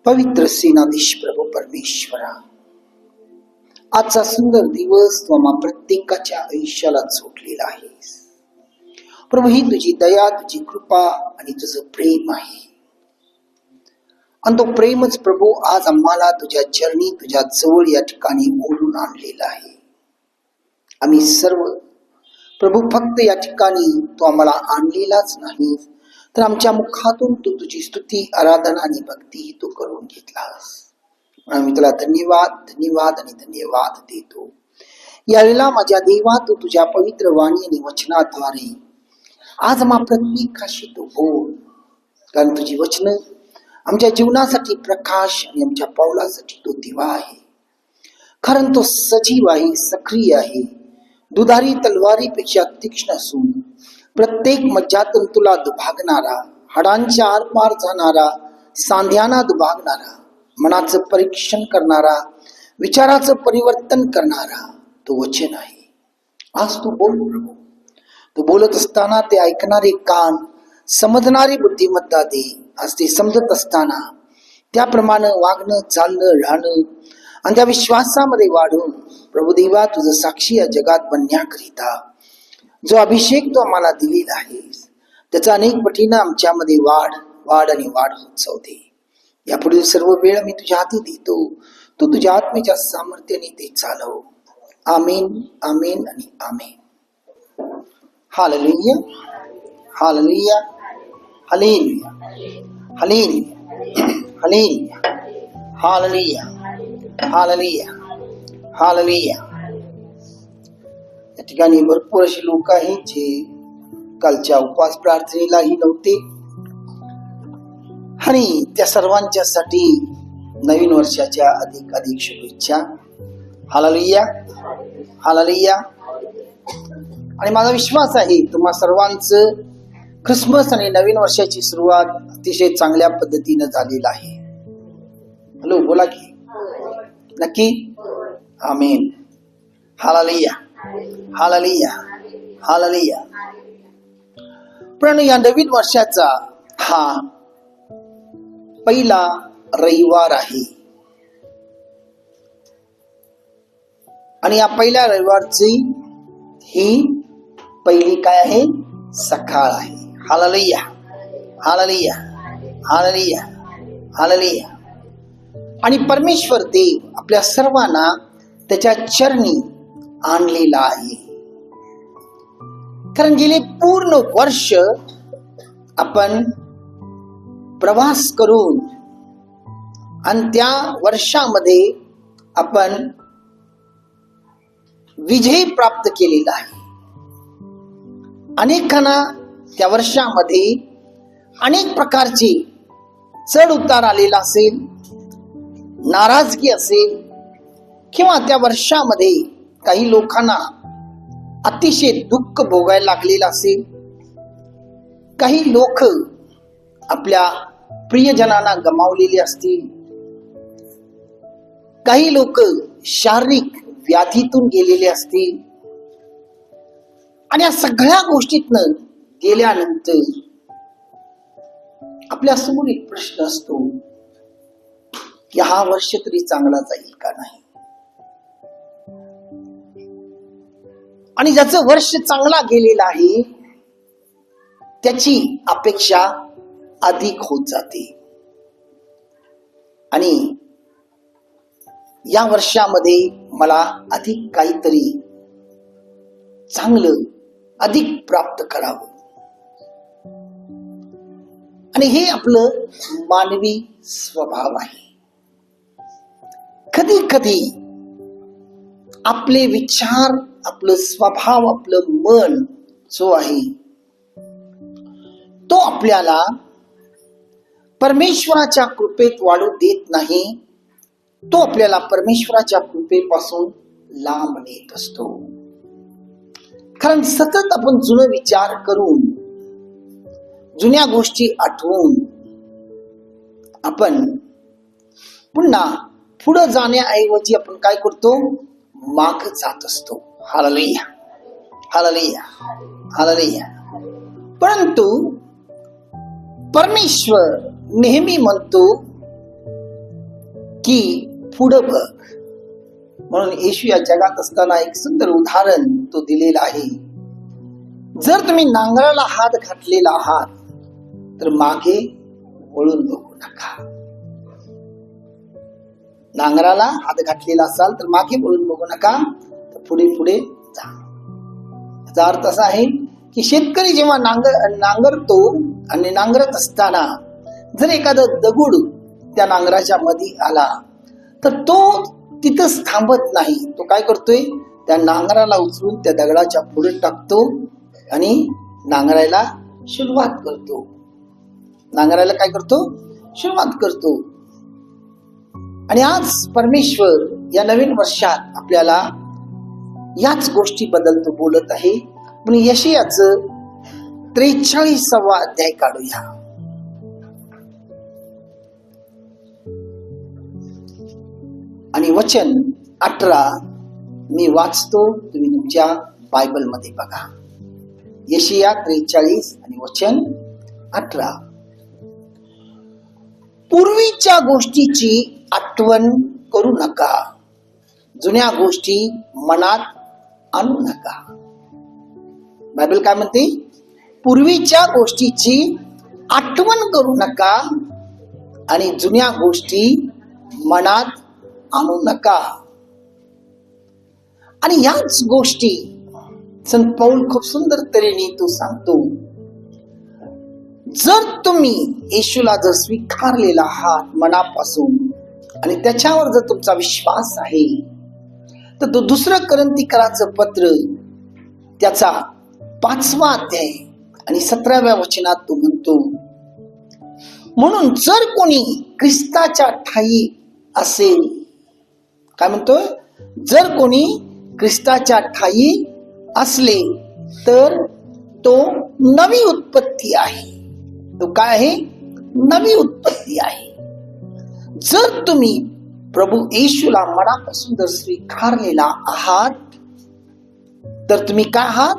पवित्र सेनाधीश प्रभू परमेश्वरा, आजचा सुंदर दिवस तू आम्हा प्रत्येकाच्या आयुष्याला जोडलेला आहेस प्रभू. ही तुझी दया, तुझी कृपा आणि तुझं प्रेम आहे. आणि तो प्रेमच प्रभू आज आम्हाला तुझ्या चरणी, तुझ्या जवळ या ठिकाणी ओढून आणलेला आहे. आम्ही सर्व प्रभू फक्त या ठिकाणी तू आम्हाला आणलेलाच नाही, तर आमच्या मुखातून तू तुझी स्तुती, आराधना आणि भक्ती तू करून घेतलास. आम्ही तुला धन्यवाद धन्यवाद आणि धन्यवाद देतो. यावेळेला माझ्या देवा, तू तुझ्या पवित्र वाणी आणि वचनाद्वारे आज आम्हा प्रत्येकाशी तू बोल. कारण तुझी वचन आमच्या जीवनासाठी प्रकाश आणि आमच्या पावलासाठी तो दिवा आहे. कारण तो सजीव आहे, सक्रिय आहे, दुधारी तलवारीपेक्षा तीक्ष्ण असून प्रत्येक मज्जातंतूला दुभागणारा, हाडांच्या आरपार जाणारा, सांध्यांना दुभागणारा, मनाचं परीक्षण करणारा, विचाराचं परिवर्तन करणारा तो वचन आहे. आज तू बोल प्रभू. तू बोलत असताना ते ऐकणारे कान, समजणारी बुद्धिमत्ता दे. आज ते समजत असताना त्याप्रमाणे वागणं, चालणं, राहणं आणि त्या विश्वासामध्ये वाढून प्रभू देवा तुझं साक्षी या जगात बनण्याकरिता जो अभिषेक तू आम्हाला दिलेला आहेस, त्याचा अनेक पटीनं आमच्यामध्ये वाढ वाढ आणि वाढ होत जाऊ दे. यापुढील सर्व वेळ मी तुझ्या हाती देतो. तू तुझ्या आत्मेच्या सामर्थ्याने ते चालव. आमीन, आमीन आणि आमीन. Hallelujah, hallelujah, hallelujah, hallelujah, hallelujah, hallelujah, hallelujah, hallelujah. या ठिकाणी भरपूर अशी लोक आहेत जे कालच्या उपवास प्रार्थनेलाही नव्हते, आणि त्या सर्वांच्यासाठी नवीन वर्षाच्या अधिक अधिक शुभेच्छा. Hallelujah, hallelujah. आणि माझा विश्वास आहे तुम्हा सर्वांचं ख्रिसमस आणि नवीन वर्षाची सुरुवात अतिशय चांगल्या पद्धतीनं झालेला आहे. हॅलो, बोला की नक्की. आमीन. Hallelujah, hallelujah, hallelujah. पण या नवीन वर्षाचा हा पहिला रविवार आहे, आणि या पहिल्या रविवारची ही पहिली काय आहे? सकाळ आहे. Hallelujah, hallelujah, hallelujah, hallelujah. आणि परमेश्वर देव आपल्या सर्वांना त्याच्या चरणी आणलेला आहे. कारण गेले पूर्ण वर्ष आपण प्रवास करून आणि त्या वर्षामध्ये आपण विजय प्राप्त केलेला आहे. अनेकांना त्या वर्षामध्ये अनेक प्रकारचे चढ उतार आलेला असेल, नाराजगी असेल, किंवा त्या वर्षामध्ये काही लोकांना अतिशय दुःख भोगायला लागलेलं असेल. काही लोक आपल्या प्रियजनांना गमावलेले असतील. काही लोक शारीरिक व्याधीतून गेलेले असतील. आणि या सगळ्या गोष्टीतनं गेल्यानंतर आपल्या समोर एक प्रश्न असतो की हा वर्ष तरी चांगला जाईल का नाही. आणि ज्याचं वर्ष चांगला गेलेलं आहे त्याची अपेक्षा अधिक होत जाते. आणि या वर्षामध्ये मला अधिक काहीतरी चांगलं अधिक प्राप्त करावं. आणि हे आपलं मानवी स्वभाव आहे. कधी कधी आपले विचार, आपलं स्वभाव, आपलं मन जो आहे तो आपल्याला परमेश्वराच्या कृपेत वाढू देत नाही. तो आपल्याला परमेश्वराच्या कृपेपासून लांब नेत असतो. कारण सतत आपण जुने विचार करून, जुन्या गोष्टी आठवून आपण पुन्हा पुढे जाण्याऐवजी आपण काय करतो? माग जात असतो. Hallelujah, hallelujah, hallelujah. परंतु परमेश्वर नेहमी म्हणतो की पुढं बघ. म्हणून येशू या जगात असताना एक सुंदर उदाहरण तो दिलेला आहे. जर तुम्ही नांगराला हात घातलेला आहात तर मागे वळून बघू नका. नांगराला हात घातलेला असाल तर मागे वळून बघू नका, तर पुढे पुढे जा. याचा अर्थ असा आहे की शेतकरी जेव्हा नांगरतो आणि नांगरत असताना जर एखादा दगड त्या नांगराच्या मध्ये आला तर तो तिथंच थांबत नाही. तो काय करतोय, त्या नांगराला उचलून त्या दगडाच्या पुढे टाकतो आणि नांगरायला सुरुवात करतो. नांगरायला काय करतो, सुरुवात करतो. आणि आज परमेश्वर या नवीन वर्षात आपल्याला याच गोष्टीबद्दल तो बोलत आहे. म्हणून यशायाचं 43वा अध्याय काढूया. आणि वचन 18 मी वाचतो, तुम्ही तुमच्या बायबल मध्ये बघा. यशाया 43 आणि वचन 18. पूर्वीच्या गोष्टीची आठवण करू नका, जुन्या गोष्टी मनात आणू नका. बायबल काय म्हणते, पूर्वीच्या गोष्टीची आठवण करू नका आणि जुन्या गोष्टी मनात आणू नका. आणि याच गोष्टी संत पौल खूप सुंदर तऱ्हेने तो सांगतो. जर तुम्ही येशूला जर स्वीकारलेला आहात मनापासून आणि त्याच्यावर जर तुमचा विश्वास आहे तर तो 2 कोरिन्थीकराचं पत्र त्याचा 5वा अध्याय आणि 17व्या वचनात तो म्हणतो, म्हणून जर कोणी ख्रिस्ताच्या ठायी असेल, काय म्हणतोय, जर कोणी ख्रिस्ताच्या ठायी असले तर तो नवी उत्पत्ती आहे. तो काय आहे, नवी उत्पत्ती आहे. जर तुम्ही प्रभू येशूला मनापासून जर स्वीकारलेला आहात तर तुम्ही काय आहात,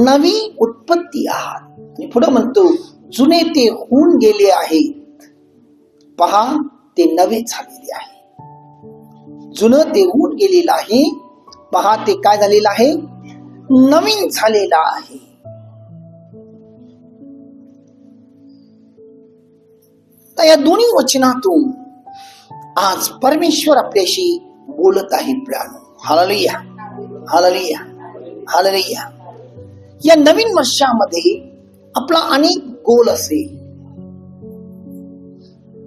नवी उत्पत्ती आहात. आणि पुढे म्हणतो, जुने ते होऊन गेले आहेत, पहा ते नवे झालेले आहे. जुनं ते होऊन गेलेलं आहे, पहा ते काय झालेलं आहे, नवीन झालेला आहे. तर या दोन्ही वचनातून आज परमेश्वर आपल्याशी बोलत आहे प्रियानो. Hallelujah, hallelujah, hallelujah. या नवीन वर्षामध्ये आपला अनेक गोल असेल.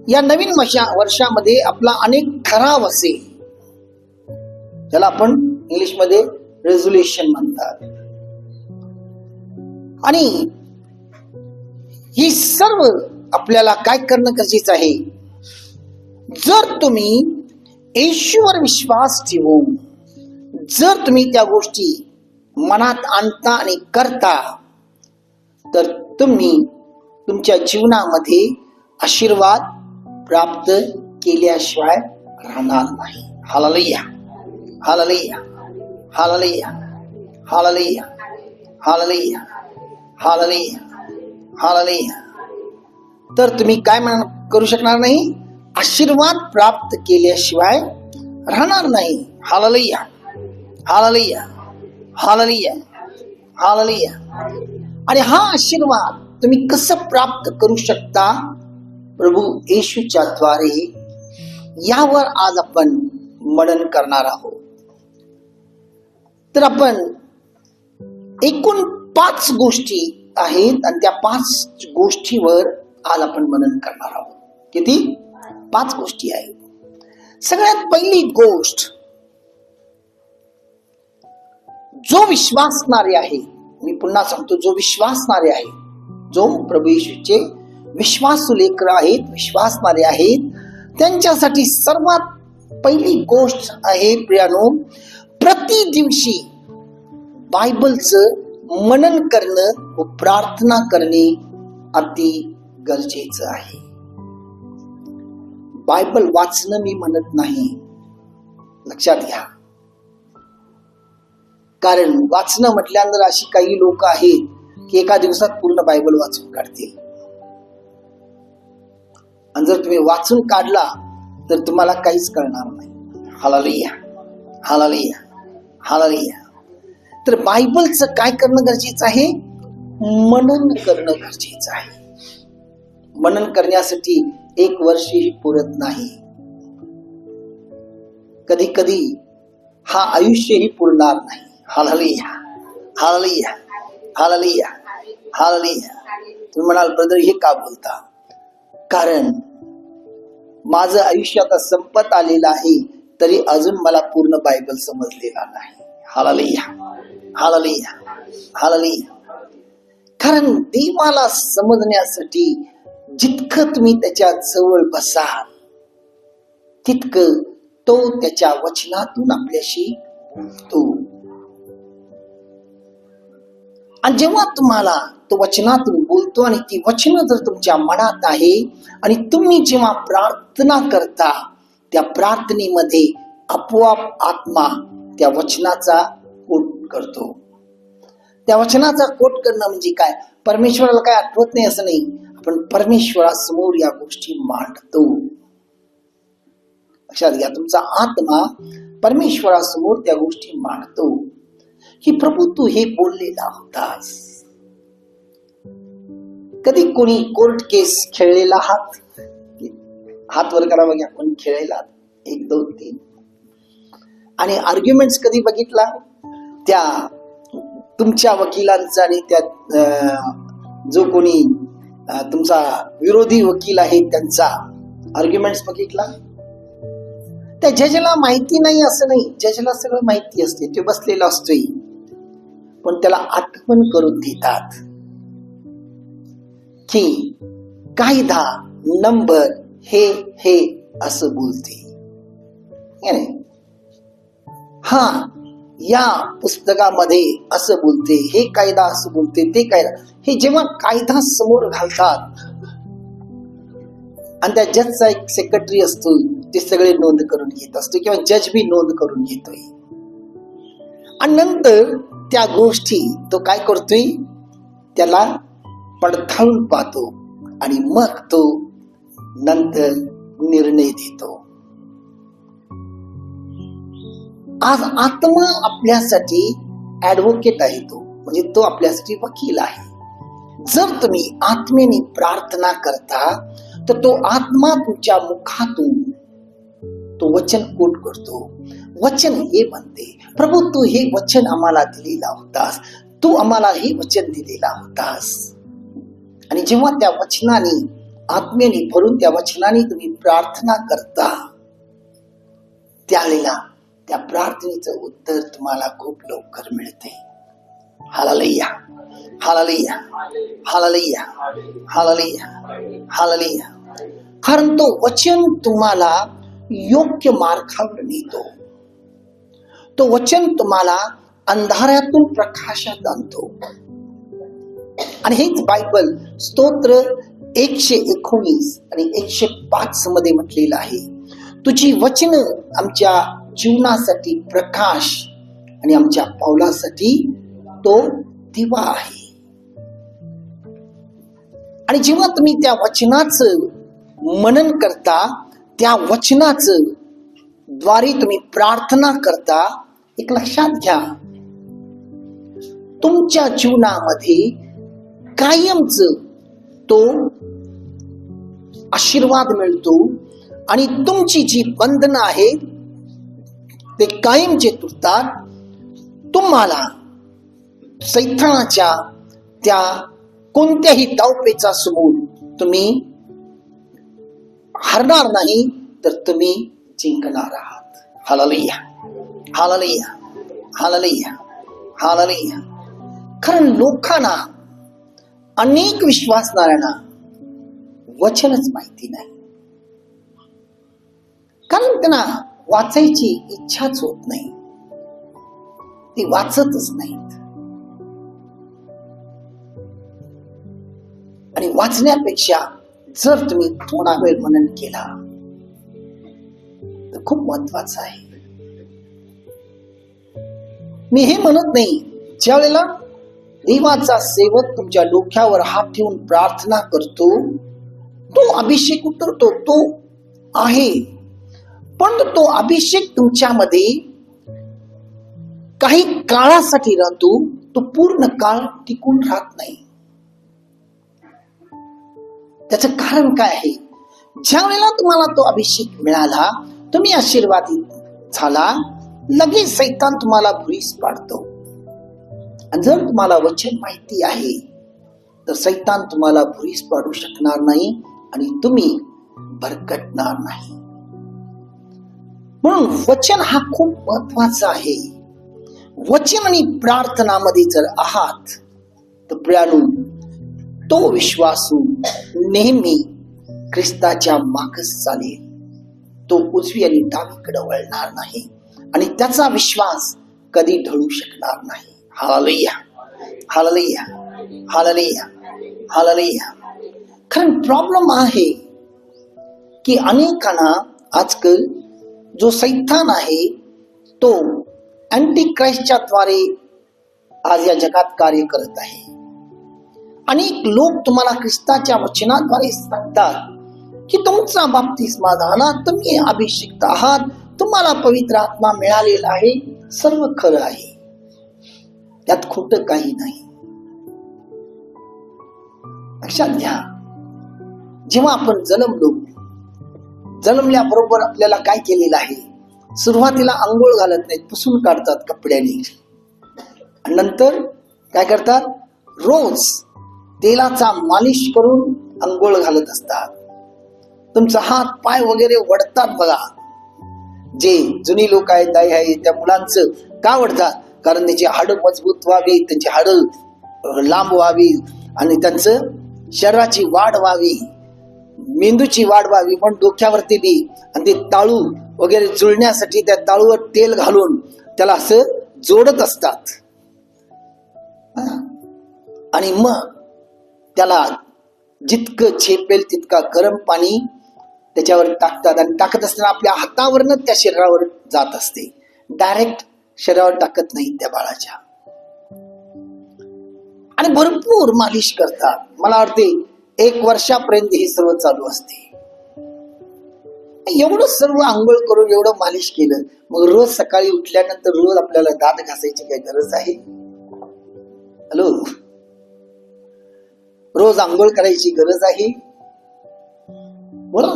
या नवीन वर्षामध्ये आपला अनेक ठराव असेल, ज्याला आपण इंग्लिश मध्ये रेझोल्युशन म्हणतात. आणि ही सर्व आपल्याला काय करणं गरजेचं आहे. जर तुम्ही येशूवर विश्वास ठेवून जर तुम्ही त्या गोष्टी मनात आणता आणि करता तर तुम्ही तुमच्या जीवनामध्ये आशीर्वाद प्राप्त केल्याशिवाय राहणार नाही. Hallelujah, hallelujah, hallelujah, hallelujah, hallelujah, hallelujah, hallelujah. तर तुम्ही काय करू शकणार नाही, आशीर्वाद प्राप्त केल्याशिवाय राहणार नाही. Hallelujah, hallelujah, hallelujah, hallelujah. आणि हा आशीर्वाद तुम्ही कसं प्राप्त करू शकता, प्रभू येशूच्या द्वारे, यावर आज आपण मनन करणार आहोत. तर एकूण 5 गोष्टी आहेत आणि त्या 5 गोष्टीवर आज आपण मनन करणार आहोत. किती? 5 गोष्टी आहेत. सगळ्यात पहिली गोष्ट, जो विश्वासणारे आहे, मी पुन्हा सांगतो, जो विश्वासणारे आहे, जो प्रभू येशूचे विश्वासू लेकर आहेत, विश्वासणारे आहेत, त्यांच्यासाठी सर्वात पहिली गोष्ट आहे प्रियानो, प्रति दिवशी बायबलचं मनन करणं व प्रार्थना करणे अति गरजेचं आहे. बायबल वाचणं मी म्हणत नाही, लक्षात घ्या. कारण वाचणं म्हटल्यानंतर अशी काही लोक आहेत की एका दिवसात पूर्ण बायबल वाचून काढतील. आणि जर तुम्ही वाचून काढला तर तुम्हाला काहीच कळणार नाही. Hallelujah, hallelujah, hallelujah. तर बायबलचं काय करणं गरजेचं आहे? मनन करणं गरजेचं आहे. मनन करण्यासाठी 1 वर्षही पुरत नाही. कधी कधी हा आयुष्यही पुरणार नाही. Hallelujah, hallelujah, hallelujah, hallelujah. तुम्ही म्हणाल ब्रदर हे का बोलता? कारण माझं आयुष्य आता संपत आलेलं आहे, तरी अजून मला पूर्ण बायबल समजलेला नाही. Hallelujah, hallelujah, hallelujah. कारण देवाला समजण्यासाठी जितकं तुम्ही त्याच्या जवळ बसाल तितकं तो त्याच्या वचनातून आपल्याशी बोलतो. आणि जेव्हा तुम्हाला तो वचनातून बोलतो आणि ती वचन जर तुमच्या मनात आहे आणि तुम्ही जेव्हा प्रार्थना करता, त्या प्रार्थनेमध्ये आपोआप आत्मा त्या वचनाचा कोट करतो. त्या वचनाचा कोट करणं म्हणजे काय? परमेश्वराला काय आठवत नाही असं नाही, आपण परमेश्वरासमोर या गोष्टी मांडतो. लक्षात घ्या, तुमचा आत्मा परमेश्वरासमोर त्या गोष्टी मांडतो की प्रभू तू हे बोललेला होतास. कधी कोणी कोर्ट केस खेळलेला हात वर करा बघा. कोणी खेळलेला 1 2 3 आणि आर्ग्युमेंट्स कधी बघितला? त्या तुमच्या वकिलांचा आणि त्या जो कोणी तुमचा विरोधी वकील आहे त्यांचा आर्ग्युमेंट्स बघितला? त्या जजला माहिती नाही असं नाही, जजला सगळं माहिती असते, तो बसलेला असतोय, पण त्याला आठवण करून देतात की कायदा नंबर हे असं बोलते. हा या पुस्तकामध्ये असं बोलते, हे कायदा असं बोलते, ते कायदा. हे जेव्हा कायदा समोर घालतात आणि त्या जजचा एक सेक्रेटरी असतो, ते सगळे नोंद करून घेत असतो किंवा जज बी नोंद करून घेतोय. आणि नंतर त्या गोष्टी तो काय करतोय? त्याला पडताळून पाहतो आणि मग तो नंतर निर्णय देतो. आज आत्मा आपल्यासाठी ऍडव्होकेट आहे, तो म्हणजे तो आपल्यासाठी वकील आहे. जर तुम्ही आत्मेने प्रार्थना करता तर तो आत्मा तुमच्या मुखातून तो वचन कोट करतो. वचन हे म्हणते, प्रभू तू हे वचन आम्हाला दिलेला होतास, तू आम्हाला हे वचन दिलेला होतास. आणि जेव्हा त्या वचनाने आत्मेने भरून त्या वचनाने तुम्ही प्रार्थना करता, त्यावेळेला त्या प्रार्थनेचं उत्तर तुम्हाला खूप लवकर मिळते. Hallelujah, hallelujah, hallelujah, hallelujah, hallelujah. कारण तो वचन तुम्हाला योग्य मार्गावर नेतो. तो वचन तुम्हाला अंधारातून प्रकाशात आणतो. आणि हेच बायबल स्तोत्र 119 आणि 105 मध्ये म्हटलेलं आहे, तुझी वचन आमच्या जीवनासाठी प्रकाश आणि आमच्या पावलासाठी तो दिवा आहे. आणि जेव्हा तुम्ही त्या वचनाचं मनन करता, त्या वचनाचं द्वारे तुम्ही प्रार्थना करता, एक लक्षात घ्या, तुमच्या जीवनामध्ये कायमच तो आशीर्वाद मिळतो आणि तुमची जी बंधनं आहेत ते कायमचे तुटतात. तुम्हाला सैतानाच्या त्या कोणत्याही डावपेचा समोर तुम्ही हरणार नाही, तर तुम्ही जिंकणार आहात. Hallelujah, hallelujah, hallelujah, hallelujah. कारण लोकांना, अनेक विश्वासणाऱ्यांना वचनच माहिती नाही, कारण त्यांना वाचायची इच्छाच होत नाही, ती वाचतच नाहीत. आणि वाचण्यापेक्षा जर तुम्ही थोडा वेळ मनन केला तर खूप महत्वाचं आहे. मी हे म्हणत नाही, ज्या वेळेला देवाचा सेवक तुमच्या डोक्यावर हात ठेवून प्रार्थना करतो, तो अभिषेक उतरतो, तो आहे. पण तो अभिषेक तुमच्यामध्ये काही काळासाठी राहतो, तो पूर्ण काळ टिकून राहत नाही. त्याचं कारण काय आहे? ज्या वेळेला तुम्हाला तो अभिषेक मिळाला, तुम्ही आशीर्वादित झाला, लगेच सैतान तुम्हाला भुरीस पाडतो. आणि जर तुम्हाला वचन माहिती आहे तर सैतान तुम्हाला भुरीस पाडू शकणार नाही आणि तुम्ही भरकटणार नाही. म्हणून वचन हा खूप महत्वाचा आहे. वचन आणि प्रार्थनामध्ये जर आहात तर प्रियानो, तो विश्वासू नेहमी ख्रिस्ताच्या मागच चालेल. तो उजवी आणि डावीकडे वळणार नाही आणि त्याचा विश्वास कधी ढळू शकणार नाही. Hallelujah, hallelujah, hallelujah, hallelujah. कारण प्रॉब्लेम आहे की अनेकांना आजकाल जो सैतान आहे तो अँटी ख्राइस्टच्या द्वारे आज या जगात कार्य करत आहे. अनेक लोक तुम्हाला ख्रिस्ताच्या वचनाद्वारे सांगतात की तुमचा बाप्तिस्मा झाला, तुम्ही अभिषिक्त आहात, तुम्हाला पवित्र आत्मा मिळालेला आहे, सर्व खरं आहे, त्यात खोटं काही नाही. लक्षात घ्या, जेव्हा आपण जन्मल्याबरोबर आपल्याला काय केलेलं आहे? सुरुवातीला आंघोळ घालत नाहीत, पुसून काढतात कपड्याने, आणि नंतर काय करतात? रोज तेलाचा मालिश करून आंघोळ घालत असतात. तुमचा हात पाय वगैरे वडतात बघा. जे जुनी लोक आहेत, दाई आहे, त्या मुलांचं का वडतात? कारण त्याची हाडं मजबूत व्हावी, त्यांची हाडं लांब व्हावी आणि त्यांचं शरीराची वाढ व्हावी, मेंदूची वाढ व्हावी. पण डोक्यावरती बी आणि ते ताळू वगैरे जुळण्यासाठी त्या ताळूवर तेल घालून त्याला असं जोडत असतात. आणि मग त्याला जितकं झेपेल तितका गरम पाणी त्याच्यावर टाकतात आणि टाकत असताना आपल्या हातावरनं त्या शरीरावर जात असते, डायरेक्ट शरीरावर टाकत नाही त्या बाळाच्या. आणि भरपूर मालिश करतात. मला वाटते 1 वर्षापर्यंत हे सर्व चालू असते. एवढं सर्व आंघोळ करून एवढं मालिश केलं, मग रोज सकाळी उठल्यानंतर रोज आपल्याला दात घासायची काय गरज आहे? हॅलो, रोज आंघोळ करायची गरज आहे? बोला.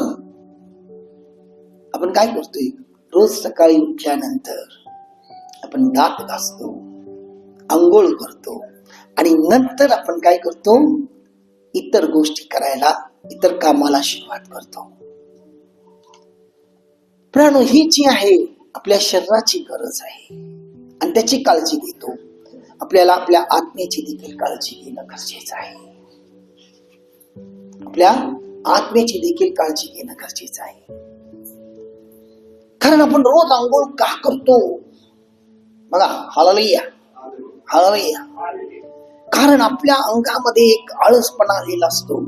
आपण काय करतोय? रोज सकाळी उठल्यानंतर आपण दात घासतो, आंघोळ करतो आणि नंतर आपण काय करतो? इतर गोष्टी करायला, इतर कामाला सुरुवात करतो. प्राणो, ही जी आहे आपल्या शरीराची गरज आहे आणि त्याची काळजी घेतो. आपल्याला आपल्या आत्म्याची देखील काळजी घेणं गरजेचं आहे. आपल्या आत्म्याची देखील काळजी घेणं गरजेचं आहे. कारण आपण रोज आंघोळ का करतो? बघा, हालेलुया, हालेलुया. कारण आपल्या अंगामध्ये एक आळसपणा आलेला असतो,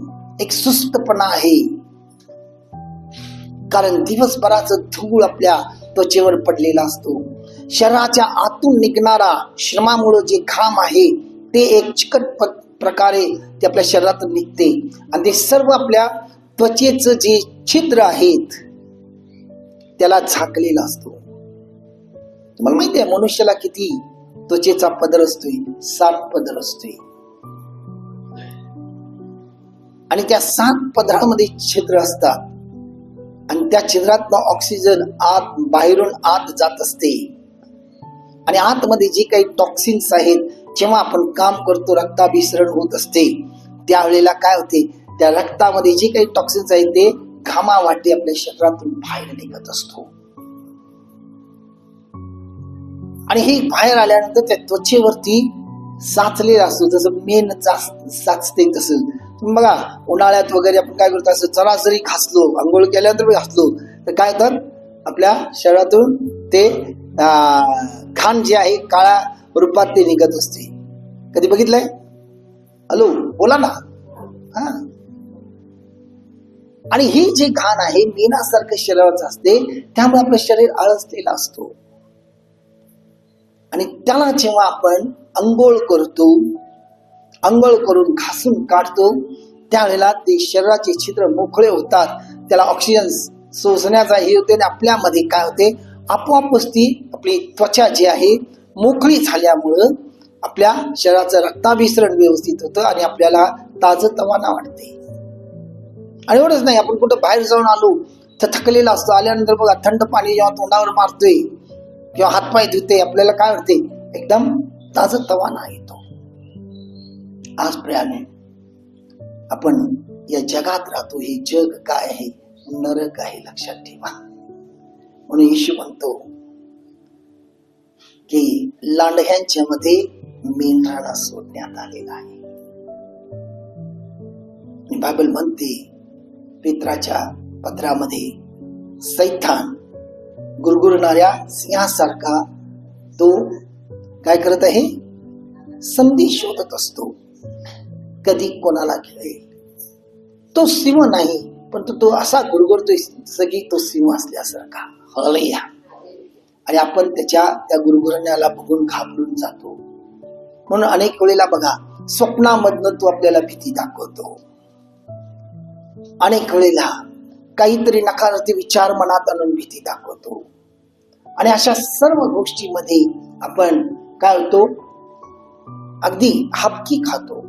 एक सुस्तपणा आहे. कारण दिवसभराचं धूळ आपल्या त्वचेवर पडलेला असतो. शरीराच्या आतून निघणारा श्रमामुळे जे घाम आहे ते एक चिकट प्रकारे ते आपल्या शरीरातून निघते आणि ते सर्व आपल्या त्वचेचं जे छिद्र आहेत त्याला झाकलेला असतो. तुम्हाला माहिती आहे मनुष्याला किती त्वचेचा पदर असतोय? 7 पदर असतोय. आणि त्या 7 पदरामध्ये छिद्र असतात आणि त्या छिद्रातनं ऑक्सिजन बाहेरून आत जात असते. आणि आतमध्ये जे काही टॉक्सिन्स आहेत, जेव्हा आपण काम करतो, रक्ताभिसरण होत असते, त्यावेळेला काय होते? त्या रक्तामध्ये जे काही टॉक्सिन्स आहेत ते घामावाटे आपल्या शरीरातून बाहेर निघत असतो. आणि हे बाहेर आल्यानंतर त्या त्वचेवरती साचलेला असतो, जसं मेण साचते तसं. बघा, उन्हाळ्यात वगैरे आपण काय करतो? असं चला जरी घासलो, आंघोळ केल्यानंतर घासलो तर काय तर आपल्या शरीरातून ते घाण जे आहे काळ्या रूपात ते निघत असते. कधी बघितलंय? हॅलो, बोला ना. हा. आणि ही जी घाण आहे मेणासारखं शरीराचं असते, त्यामुळे आपलं शरीर आळसलेलं असतो. आणि त्याला जेव्हा आपण अंघोळ करतो, अंघोळ करून घासून काढतो, त्यावेळेला ते शरीराचे छिद्र मोकळे होतात, त्याला ऑक्सिजन सोसण्याचा हे होते आणि आपल्यामध्ये काय होते, आपोआपच ती आपली त्वचा जी आहे मोकळी झाल्यामुळं आपल्या शरीराचं रक्ताभिसरण व्यवस्थित होतं आणि आपल्याला ताजतवाना वाटते. आणि एवढंच नाही, आपण कुठं बाहेर जाऊन आलो तर थकलेला असतो, आल्यानंतर बघा थंड पाणी जेव्हा तोंडावर मारतोय किंवा हातपाय धुते, आपल्याला काय वाटते, एकदम ताजतवाना येतो. आज प्रियाने आपण या जगात राहतो, हे जग काय आहे, नरक आहे, लक्षात ठेवा. म्हणून येशू म्हणतो की लांडग्यांच्या मध्ये मेंढराला सोडण्यात आलेला आहे. बायबल म्हणते पेत्राच्या पत्रामध्ये सैतान गुरगुरणाऱ्या सिंहासारखा तो काय करत आहे, संधी शोधत असतो, कधी कोणाला खेळेल. तो सिंह नाही, पण तो असा गुरगुरतोय सगळी तो सिंह असल्यासारखा. हालेलुया. आणि आपण त्या गुरगुरण्याला बघून घाबरून जातो. म्हणून अनेक वेळेला बघा स्वप्नामधनं तो आपल्याला भीती दाखवतो. अनेक वेळेला काहीतरी नकारात्मक विचार मनात आणून भीती दाखवतो. आणि अशा सर्व गोष्टीमध्ये आपण काय होतो, अगदी हापकी खातो.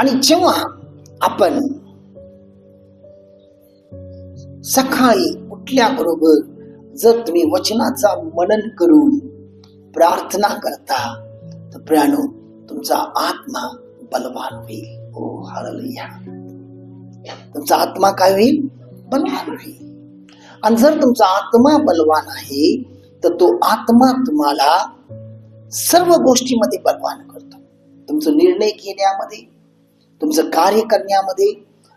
आणि जेव्हा आपण सकाळी उठल्याबरोबर जर तुम्ही वचनाचा मनन करून प्रार्थना करता तर प्रियानो तुमचा आत्मा बलवान होईल. ओ हालेलुया. तुमचा आत्मा काय होईल, बलवान होईल. आणि जर तुमचा आत्मा बलवान आहे तर तो आत्मा तुम्हाला सर्व गोष्टीमध्ये बलवान करतो. तुमचं निर्णय घेण्यामध्ये, तुमचं कार्य करण्यामध्ये,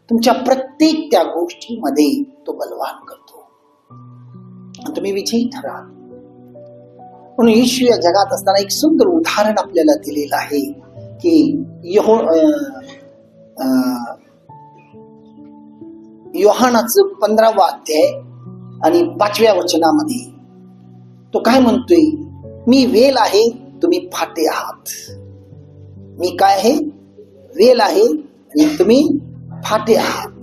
तुमच्या प्रत्येक त्या गोष्टीमध्ये तो बलवान करतो. तुम्ही विजयी ठरा. म्हणून येशू या जगात असताना एक सुंदर उदाहरण आपल्याला दिलेलं आहे की योहानाचं 15वा अध्याय आणि 5व्या वचनामध्ये तो काय म्हणतोय, मी वेल आहे, तुम्ही फाटे आहात. मी काय आहे, वेल आहे आणि तुम्ही फाटे आहात.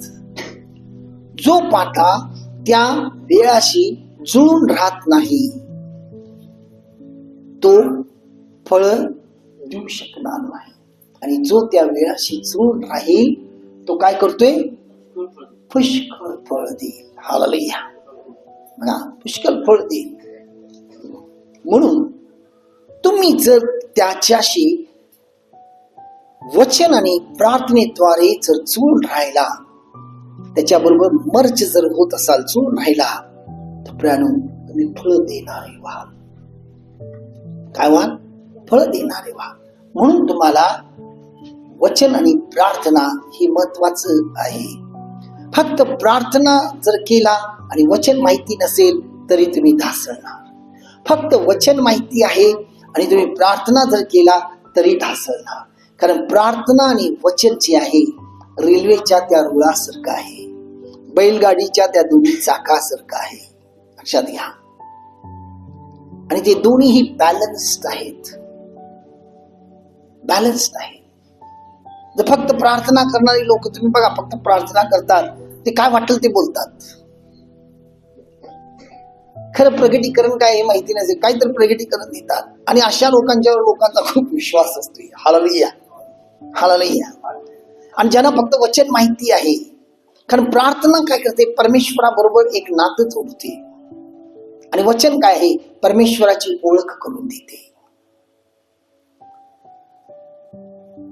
जो पाटा त्या वेळाशी जुळून राहत नाही तो फळ देऊ शकणार नाही, आणि जो त्या वेळाशी जुळून राहील तो काय करतोय, पुष्कळ फळ देईल. हालेलुया. बघा, पुष्कळ फळ देईल. म्हणून तुम्ही जर त्याच्याशी वचन आणि प्रार्थनेद्वारे जर जुळून राहिला, त्याच्याबरोबर मर्ज जर होत असाल, जुळून राहिला, तर प्रियानो तुम्ही फळ देणारे व्हाल. काय व्हाल, फळ देणारे व्हाल. म्हणून तुम्हाला वचन आणि प्रार्थना ही महत्वाचं आहे. फक्त प्रार्थना जर केला आणि वचन माहिती नसेल तरी तुम्ही ढासळणार. फक्त वचन माहिती आहे आणि तुम्ही प्रार्थना जर केला तरी ढासळणार. कारण प्रार्थना आणि वचन जे आहे रेल्वेच्या त्या रुळासारखं आहे, बैलगाडीच्या त्या दोन्ही चाकासारखं आहे. लक्षात घ्या. आणि ते दोन्हीही बॅलन्स्ड आहेत. बॅलन्स्ड आहे. जर फक्त प्रार्थना करणारी लोक तुम्ही बघा, फक्त प्रार्थना करतात, ते काय वाटेल ते बोलतात. खरं प्रगटीकरण काय हे माहिती नसेल, काहीतरी प्रगटीकरण देतात. आणि अशा लोकांचा खूप विश्वास असतो. हालेलुया. हालेलुया. आणि ज्यांना फक्त वचन माहिती आहे, कारण प्रार्थना काय करते, परमेश्वराबरोबर एक नातं जोडते. आणि वचन काय आहे, परमेश्वराची ओळख करून देते.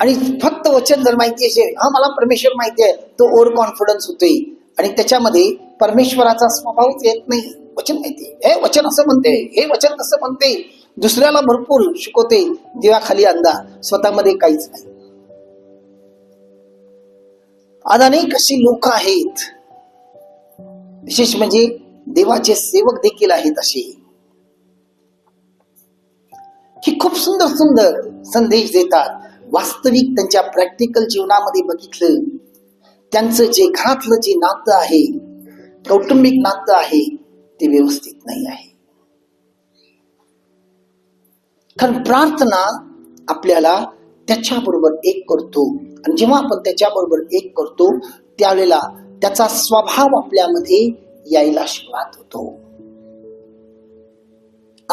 आणि फक्त वचन जर माहिती असेल, हा मला परमेश्वर माहिती आहे, तो ओव्हर कॉन्फिडन्स होतोय आणि त्याच्यामध्ये परमेश्वराचा स्वभावच येत नाही. वचन माहिती, हे वचन असं म्हणते, हे वचन तसं म्हणते, दुसऱ्याला भरपूर शिकवते, दिव्याखाली अंधार, स्वतःमध्ये काहीच नाही. आज अनेक अशी लोक आहेत, विशेष म्हणजे देवाचे सेवक देखील आहेत असे, की खूप सुंदर सुंदर संदेश देतात. वास्तविक त्यांच्या प्रॅक्टिकल जीवनामध्ये बघितलं, त्यांचं जे घरातलं जे नातं आहे, कौटुंबिक नातं आहे, ते व्यवस्थित नाही आहे. कारण प्रार्थना आपल्याला त्याच्याबरोबर एक करतो. आणि जेव्हा आपण त्याच्याबरोबर एक करतो त्यावेळेला त्याचा स्वभाव आपल्यामध्ये यायला सुरुवात होतो.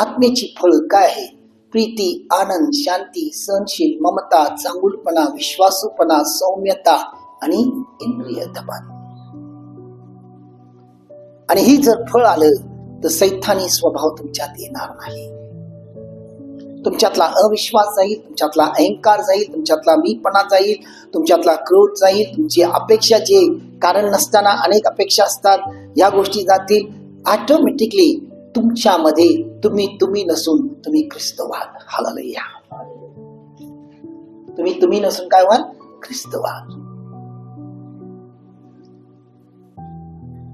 आत्मेची फळ काय आहे? प्रीती, आनंद, शांती, सहनशील, ममता, चांगुलपणा, विश्वासूपणा, सौम्यता आणि इंद्रिय दमन. आणि ही जर फळ आलं तर सैतानी स्वभाव तुमच्यात येणार नाही. तुमच्यातला अविश्वास जाईल, तुमच्यातला अहंकार जाईल, तुमच्यातला मीपणा जाईल, तुमच्यातला क्रोध जाईल, तुमची अपेक्षा, जे कारण नसताना अनेक अपेक्षा असतात, या गोष्टी जातील. ऑटोमॅटिकली तुमच्यामध्ये तुम्ही नसून तुम्ही ख्रिस्त व्हाल. हालेलुया. तुम्ही नसून काय व्हाल? ख्रिस्त व्हाल.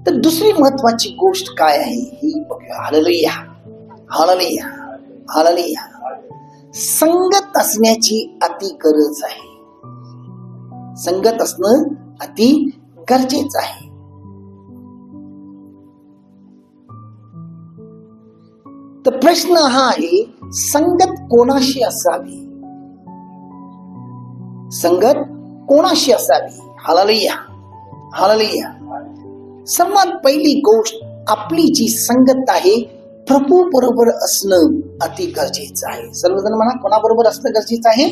तर दुसरी महत्वाची गोष्ट काय आहे ही बघूया. Hallelujah, hallelujah, hallelujah. संगत असण्याची अति गरज आहे. संगत असणं अति गरजेचं आहे. तर प्रश्न हा आहे, संगत कोणाशी असावी? संगत कोणाशी असावी? Hallelujah, hallelujah. सर्वात पहिली गोष्ट, आपली जी संगत आहे प्रभू बरोबर असणं अति गरजेचं आहे. सर्वजण म्हणा, कोणाबरोबर असणं गरजेचं आहे?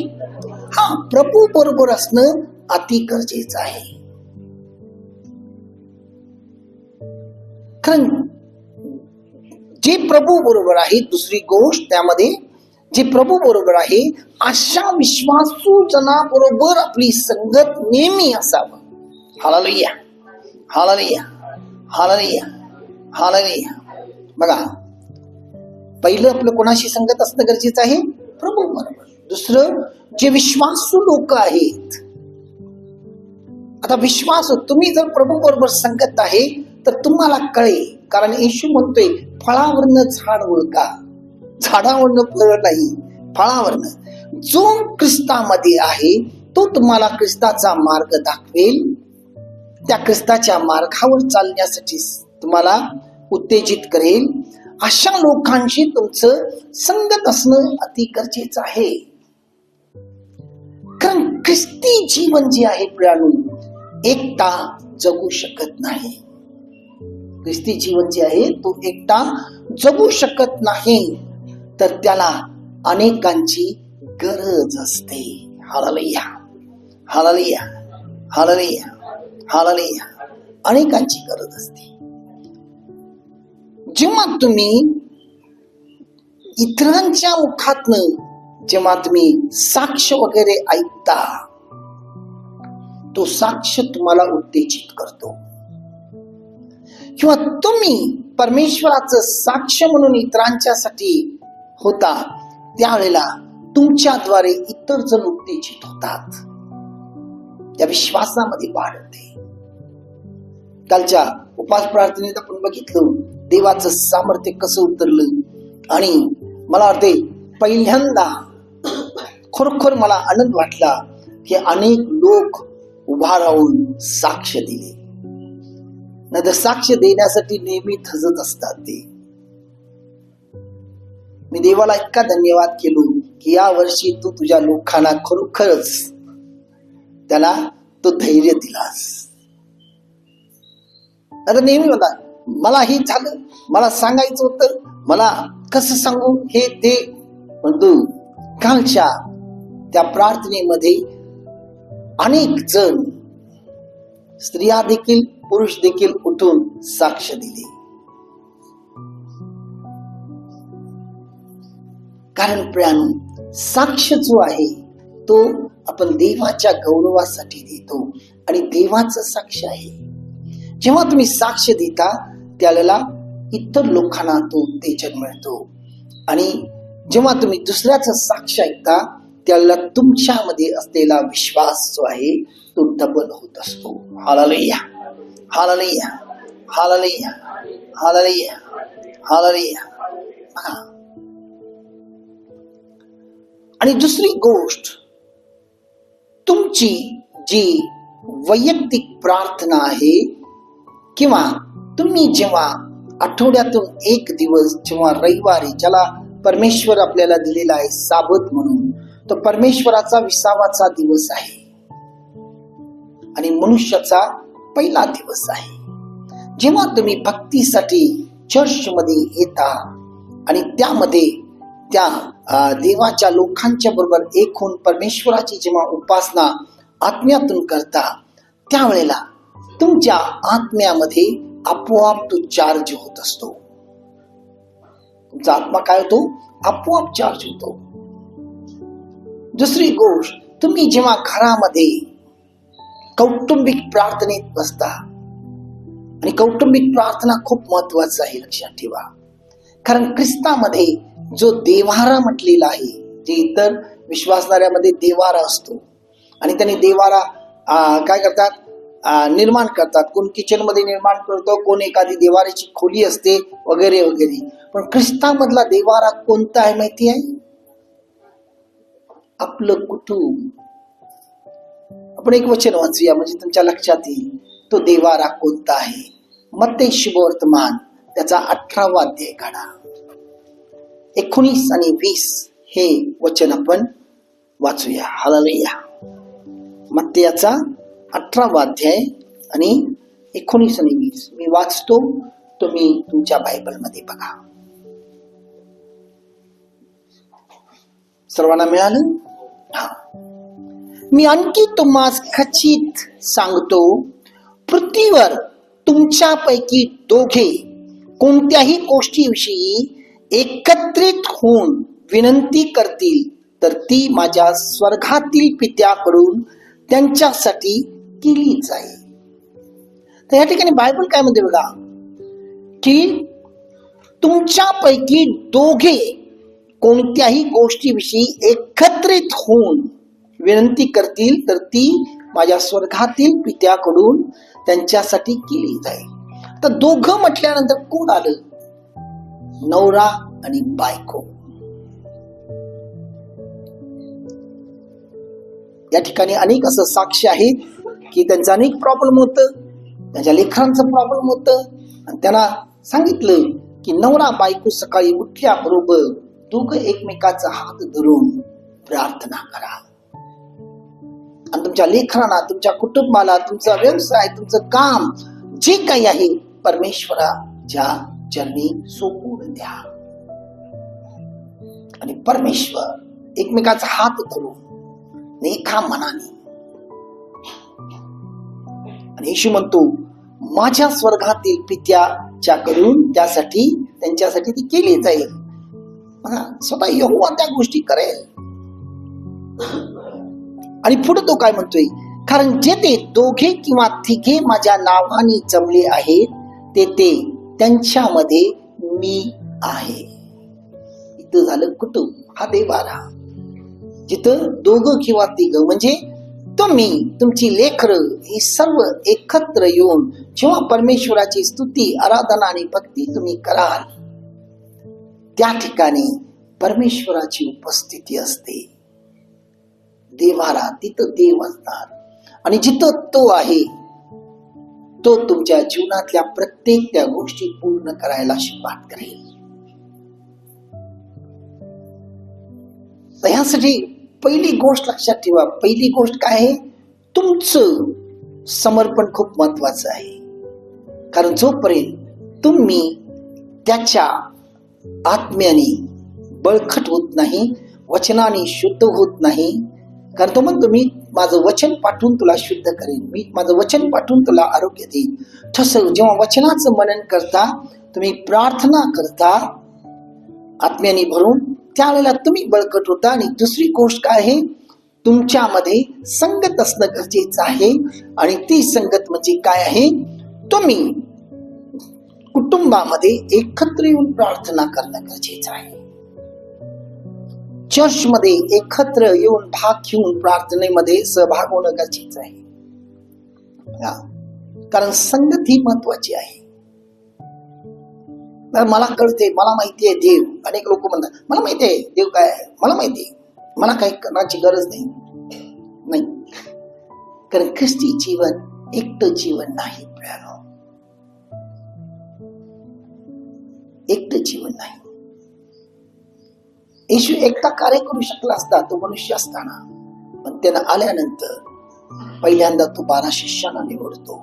हा, प्रभू बरोबर असणं अति गरजेचं आहे. कारण जे प्रभू बरोबर आहे, दुसरी गोष्ट त्यामध्ये, जे प्रभू बरोबर आहे अशा विश्वासू जनाबरोबर आपली संगत नेहमी असावं. Hallelujah, hallelujah, hallelujah, hallelujah. बघा, पहिलं आपलं कोणाशी संगत असणं गरजेचं आहे? प्रभू बरोबर. दुसरं, जे विश्वासू लोक आहेत. आता विश्वास, तुम्ही जर प्रभू बरोबर संगत आहे तर तुम्हाला कळेल, कारण येशू म्हणतोय फळावरनं झाड ओळखा. झाडावरनं फळ नाही, फळावरनं. जो ख्रिस्तामध्ये आहे तो तुम्हाला ख्रिस्ताचा मार्ग दाखवेल. त्या ख्रिस्ताच्या मार्गावर चालण्यासाठी तुम्हाला उत्तेजित करेल. अशा लोकांशी तुमचं संगत असणं अति गरजेचं आहे. कारण ख्रिस्ती जीवन जे आहे प्रियानो, एकटा जगू शकत नाही. ख्रिस्ती जीवन जे आहे तो एकटा जगू शकत नाही, तर त्याला अनेकांची गरज असते. Hallelujah, hallelujah, hallelujah, hallelujah. अनेकांची गरज असते. जेव्हा तुम्ही इतरांच्या मुखातनं जेव्हा तुम्ही साक्ष वगैरे ऐकता, तो साक्ष तुम्हाला उत्तेजित करतो. किंवा तुम्ही परमेश्वराचं साक्ष म्हणून इतरांच्यासाठी होता, त्यावेळेला तुमच्याद्वारे इतर जण उत्तेजित होतात. त्या विश्वासामध्ये वाढ होते. कालच्या उपास प्रार्थनेत आपण बघितलं देवाचं सामर्थ्य कसं उतरलं. आणि मला वाटते पहिल्यांदा खरोखर मला आनंद वाटला की अनेक लोक उभा राहून साक्ष दिले. नाही तर साक्ष देण्यासाठी नेहमी थजत असतात ते. मी देवाला इतका धन्यवाद केलो की या वर्षी तू तुझ्या लोकांना खरोखरच त्याला तो धैर्य दिलास. आता नेहमी म्हणतात मला हे झालं, मला सांगायचं होतं, मला कसं सांगू हे ते. परंतु कालच्या त्या प्रार्थनेमध्ये अनेक जण, स्त्रिया देखील पुरुष देखील उठून साक्ष दिली. कारण प्रियानो, साक्ष जो आहे तो आपण देवाच्या गौरवासाठी देतो आणि देवाचं साक्ष आहे. जेव्हा तुम्ही साक्ष देता त्याला इतर लोकांना तो उत्तेजन मिळतो. आणि जेव्हा तुम्ही दुसऱ्याचं साक्ष ऐकता त्याला तुमच्यामध्ये असलेला विश्वास जो आहे तो डबल होत असतो. Hallelujah, hallelujah, hallelujah, hallelujah, hallelujah. आणि दुसरी गोष्ट, तुमची जी वैयक्तिक प्रार्थना आहे, किंवा तुम्ही जेव्हा आठवड्यातून एक दिवस, जेव्हा रविवारी, ज्याला परमेश्वर आपल्याला दिलेला आहे साबत म्हणून, तो परमेश्वराचा 20वाचा दिवस आहे आणि मनुष्याचा पहिला दिवस आहे. जेव्हा तुम्ही भक्तीसाठी चर्चमध्ये येता आणि त्यामध्ये त्या देवाच्या लोकांच्या बरोबर एक होऊन परमेश्वराची जेव्हा उपासना आत्म्यातून करता, त्यावेळेला तुमच्या आत्म्यामध्ये आपोआप तो चार्ज होत असतो. तुमचा आत्मा काय होतो? आपोआप चार्ज होतो. दुसरी गोष्ट, तुम्ही जेव्हा घरामध्ये कौटुंबिक प्रार्थनेत बसता, आणि कौटुंबिक प्रार्थना खूप महत्वाचं आहे, लक्षात ठेवा. कारण ख्रिस्तामध्ये जो देवारा म्हटलेला आहे, जे इतर विश्वासणाऱ्यामध्ये देवारा असतो, आणि त्यांनी देवारा काय करतात? निर्माण करतात. कोण किचन मध्ये निर्माण करतो, कोण एखादी देवाऱ्याची खोली असते वगैरे वगैरे. पण ख्रिस्तामधला देवारा कोणता आहे माहिती आहे? आपलं कुटुंब. आपण एक वचन वाचूया म्हणजे तुमच्या लक्षात येईल तो देवारा कोणता आहे. मत्ते शुभवर्तमान त्याचा 18वा अध्याय काढा. 19 आणि 20 हे वचन आपण वाचूया. हालेलुया. मत्तेचा 18वा अध्याय आणि 19 आणि 20 मी वाचतो, तुम्ही तुमच्या बायबलमध्ये बघा. सर्वांना मिळालं? मी आणखी तुम्हास खचित सांगतो, पृथ्वीवर तुमच्यापैकी दोघे कोणत्याही गोष्टीविषयी एकत्रित होऊन विनंती करतील तर ती माझ्या स्वर्गातील पित्याकडून त्यांच्यासाठी केली जाईल. तर या ठिकाणी बायबल काय म्हणते बघा, की तुमच्यापैकी दोघे कोणत्याही गोष्टीविषयी एकत्रित होऊन विनंती करतील तर ती माझ्या स्वर्गातील पित्याकडून त्यांच्यासाठी केली जाईल. तर दोघं म्हटल्यानंतर कोण आलं? नवरा आणि बायको. या ठिकाणी अनेक असं साक्ष आहेत की त्यांचा अनेक प्रॉब्लेम होतं, त्यांच्या लेकरांचं प्रॉब्लेम होतं, आणि त्यांना सांगितलं की नवरा बायको सकाळी उठल्याबरोबर दोघं एकमेकाचा हात धरून प्रार्थना करा, आणि तुमच्या लेकरांना, तुमच्या कुटुंबाला, तुमचा व्यवसाय, तुमचं काम जे काही आहे परमेश्वराच्या चरणी सोपवून द्या. आणि परमेश्वर एकमेकाचा हात धरून एका मनाने, आणि येशू म्हणतो माझ्या स्वर्गातील पित्याच्या कडून त्यासाठी त्यांच्यासाठी ती केली जाईल. स्वतः यहोवा त्या गोष्टी करेल. आणि पुढे तो काय म्हणतोय, कारण जेथे दोघे किंवा तिघे माझ्या नावाने जमले आहेत तेथे त्यांच्यामध्ये मी आहे. इथं झालं कुटुंब, हा देवारा. जिथं दोघं किंवा तिघं म्हणजे तुम्ही, तुमची लेकरं ही सर्व एकत्र येऊन जेव्हा परमेश्वराची स्तुती, आराधना आणि भक्ती तुम्ही कराल, त्या ठिकाणी परमेश्वराची उपस्थिती असते. देवारा, तिथं देव असतात, आणि जिथं तो आहे तो तुमच्या जीवनातल्या प्रत्येक त्या गोष्टी पूर्ण करायला सुरुवात करेल. यासाठी पहिली गोष्ट लक्षात ठेवा. पहिली गोष्ट काय आहे? तुमचं समर्पण खूप महत्वाचं आहे. कारण जोपर्यंत तुम्ही त्याच्या आत्म्याने बळकट होत नाही, वचनाने शुद्ध होत नाही, कारण तो म्हणतो मी माझं वचन पाठवून तुला शुद्ध करेन, मी माझं वचन पाठवून तुला आरोग्य देईन. तसं जेव्हा वचनाचं मनन करता, तुम्ही प्रार्थना करता आत्म्याने भरून, त्यावेळेला तुम्ही बळकट होता. आणि दुसरी गोष्ट काय आहे? तुमच्यामध्ये संगत असणं गरजेचं आहे. आणि ती संगत म्हणजे काय आहे? तुम्ही कुटुंबामध्ये एकत्र येऊन प्रार्थना करणं गरजेचं आहे. चर्चमध्ये एकत्र येऊन भाग घेऊन प्रार्थनेमध्ये सहभाग होणं गरजेचं आहे. कारण संगत ही महत्वाची आहे. मला कळते, मला माहिती आहे देव. अनेक लोक म्हणतात मला माहिती आहे देव काय आहे, मला माहिती आहे, मला काही करण्याची गरज नाही. कारण ख्रिस्ती जीवन एकटं जीवन नाही, एकटं जीवन नाही. येशू एकटा कार्य करू शकला असता तो मनुष्य असताना, पण त्यानं आल्यानंतर पहिल्यांदा तो 12 शिष्यांना निवडतो.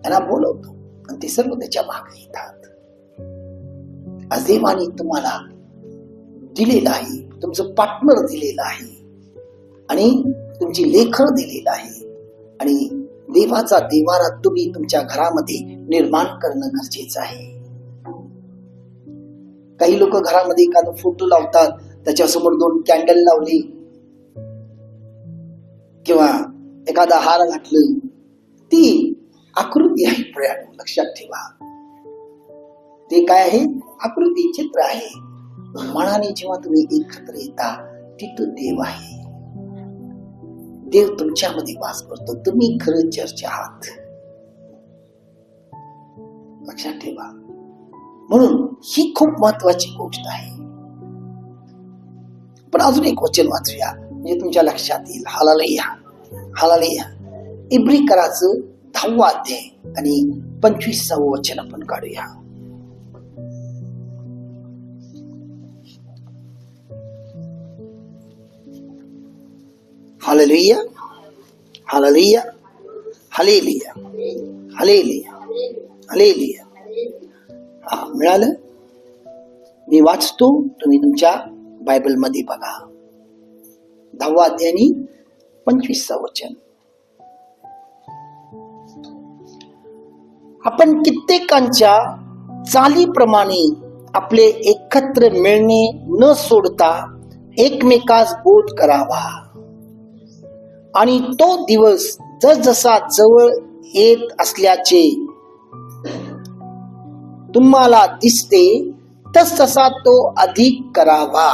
त्यांना बोलवतो आणि ते सर्व त्याच्या मागे येतात. आज देवाने तुम्हाला दिलेलं आहे, तुमचं पार्टनर दिलेलं आहे आणि तुमची लेखर दिलेलं आहे आणि देवाचा देवारा तुम्ही तुमच्या घरामध्ये निर्माण करणं गरजेचं आहे. काही लोक घरामध्ये एखादा फोटो लावतात, त्याच्यासमोर 2 कॅन्डल लावले किंवा एखादा हार घातलं, ती आकृती आहे. प्रयाण लक्षात ठेवा, ते काय आहे? आकृती, चित्र आहे. मनाने जेव्हा तुम्ही एकत्र येता तिथं देव आहे. देव तुमच्यामध्ये वास करतो. तुम्ही खरं चर्च आहात, लक्षात ठेवा. म्हणून ही खूप महत्वाची गोष्ट आहे. पण अजून एक वचन वाचूया म्हणजे तुमच्या लक्षात येईल. Hallelujah, hallelujah. इब्रिकराचं 10वा अध्याय आणि 25वे वचन आपण काढूया. Hallelujah, hallelujah, hallelujah, hallelujah, hallelujah. हा, मिळालं? मी वाचतो, तुम्ही तुमच्या बायबल मध्ये बघा. 10वा अध्याय आणि 25वे वचन. आपण कित्येकांच्या चालीप्रमाणे आपले एकत्र मिळणे न सोडता एकमेकास बोध करावा आणि तो दिवस जसजसा जवळ येत असल्याचे तुम्हाला दिसते तसतसा तो अधिक करावा.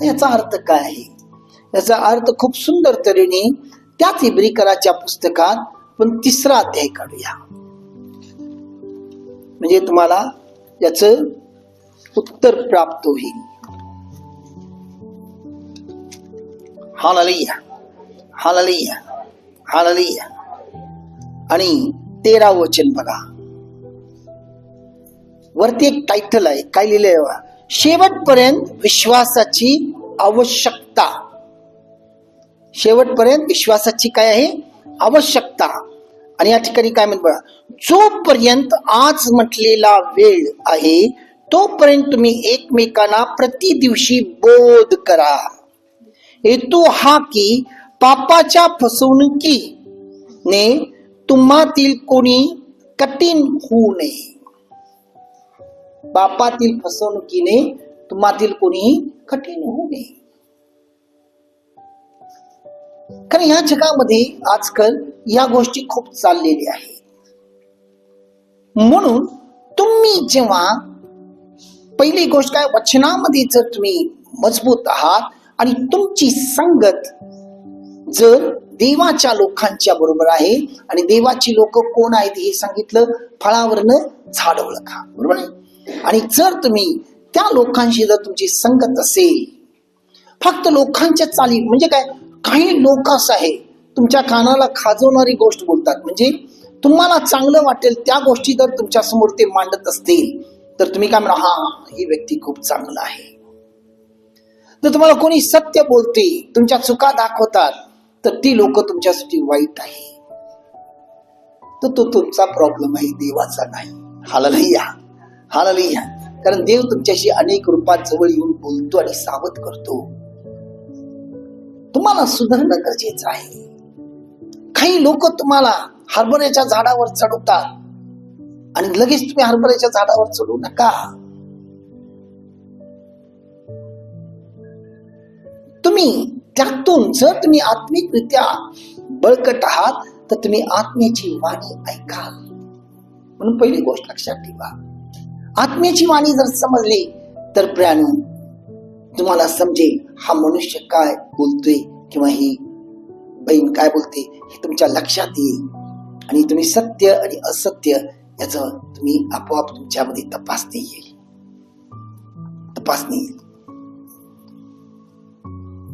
याचा अर्थ काय आहे? याचा अर्थ खूप सुंदर तऱ्हेने त्याच इब्रिकराच्या पुस्तकात पण 3रा अध्याय काढूया, म्हणजे तुम्हाला याच उत्तर प्राप्त होईल. Hallelujah, hallelujah, hallelujah. आणि 13वे वचन बघा. वरती एक टायटल आहे, काय लिहिलंय? शेवटपर्यंत विश्वासाची आवश्यकता. शेवटपर्यंत विश्वासाची काय आहे? आवश्यकता. आणि या ठिकाणी काय म्हणत बघा, जोपर्यंत आज म्हटलेला वेळ आहे तोपर्यंत तुम्ही एकमेकांना प्रति दिवशी बोध करा. हेतू हा की पापाच्या फसवणुकीने तुम्हातील कोणी कठीण होऊ नये. पापातील फसवणुकीने तुम्हातील कोणी कठीण होऊ नये. कारण या जगामध्ये आजकाल या गोष्टी खूप चाललेल्या आहेत. म्हणून तुम्ही जेव्हा पहिली गोष्ट काय, वचनामध्ये जर तुम्ही मजबूत आहात आणि तुमची संगत जर देवाच्या लोकांच्या बरोबर आहे, आणि देवाची लोक कोण आहेत हे सांगितलं, फळावरनं झाड ओळखा, बरोबर आहे. आणि जर तुम्ही त्या लोकांशी जर तुमची संगत असेल, फक्त लोकांच्या चाली म्हणजे काय, काही लोक असं आहे तुमच्या कानाला खाजवणारी गोष्ट बोलतात, म्हणजे तुम्हाला चांगलं वाटेल त्या गोष्टी जर तुमच्या समोर ते मांडत असतील तर तुम्ही काय म्हणा, हा ही व्यक्ती खूप चांगला आहे. जर तुम्हाला कोणी सत्य बोलते, तुमच्या चुका दाखवतात, तर ती लोक तुमच्यासाठी वाईट आहे. तर तो तुमचा प्रॉब्लेम आहे, देवाचा नाही. Hallelujah, hallelujah. कारण देव तुमच्याशी अनेक रूपात जवळ येऊन बोलतो आणि सावध करतो. तुम्हाला सुधारणं गरजेचं आहे. काही लोक तुम्हाला हरभऱ्याच्या झाडावर चढवतात आणि लगेच तुम्ही हरभऱ्याच्या झाडावर चढवू नका. तुम्ही त्यातून जर तुम्ही आत्मिकरित्या बळकट आहात तर तुम्ही आत्म्याची वाणी ऐकाल. म्हणून पहिली गोष्ट लक्षात ठेवा, आत्म्याची वाणी जर समजली तर प्रियानो तुम्हाला समजेल हा मनुष्य काय बोलतोय किंवा ही बहीण काय बोलते हे तुमच्या लक्षात येईल आणि तुम्ही सत्य आणि असत्य याचं तुम्ही आपोआप तुमच्यामध्ये तपासणी येईल.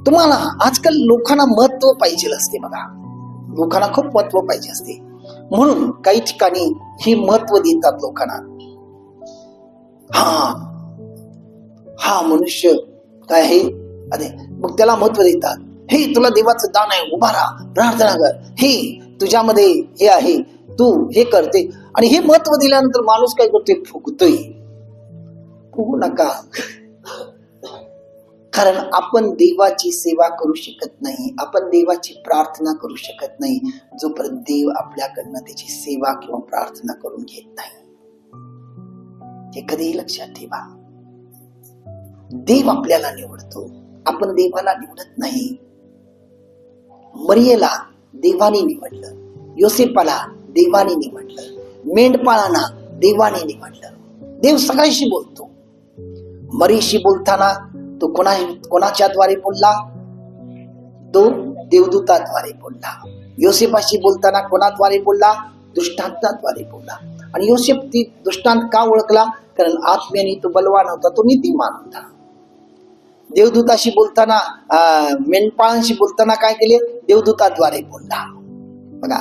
तुम्हाला आजकाल लोकांना महत्व पाहिजे असते. बघा, लोकांना खूप महत्व पाहिजे असते, म्हणून काही ठिकाणी हे महत्व देतात लोकांना. हा मनुष्य काय आहे, अरे मग त्याला महत्व देतात. हे तुला देवाचं दान आहे, उभा राहा, प्रार्थना कर, हे तुझ्यामध्ये हे आहे, तू हे करते, आणि हे महत्व दिल्यानंतर माणूस काय करतोय, फुगतोय. फुगू नका, कारण आपण देवाची सेवा करू शकत नाही, आपण देवाची प्रार्थना करू शकत नाही जोपर्यंत देव आपल्याकडनं त्याची सेवा किंवा प्रार्थना करून घेत नाही. हे कधीही लक्षात ठेवा. देव आपल्याला निवडतो, आपण देवाला निवडत नाही. मरियेला देवाने निवडलं, योसेपाला देवाने निवडलं, मेंढपाळांना देवाने निवडलं. देव सगळ्यांशी बोलतो. मरीशी बोलताना तो कोणाच्या द्वारे बोलला, तो देवदूताद्वारे बोलला. योसेफाशी बोलताना कोणाद्वारे बोलला, दृष्टांताद्वारे बोलला. आणि योसेफ ती दृष्टांत का ओळखला, कारण आत्म्याने तो बलवान होता, तो नीतिमान होता. देवदूताशी बोलताना, मेंढपाळांशी बोलताना काय केले, देवदूताद्वारे बोलला बघा.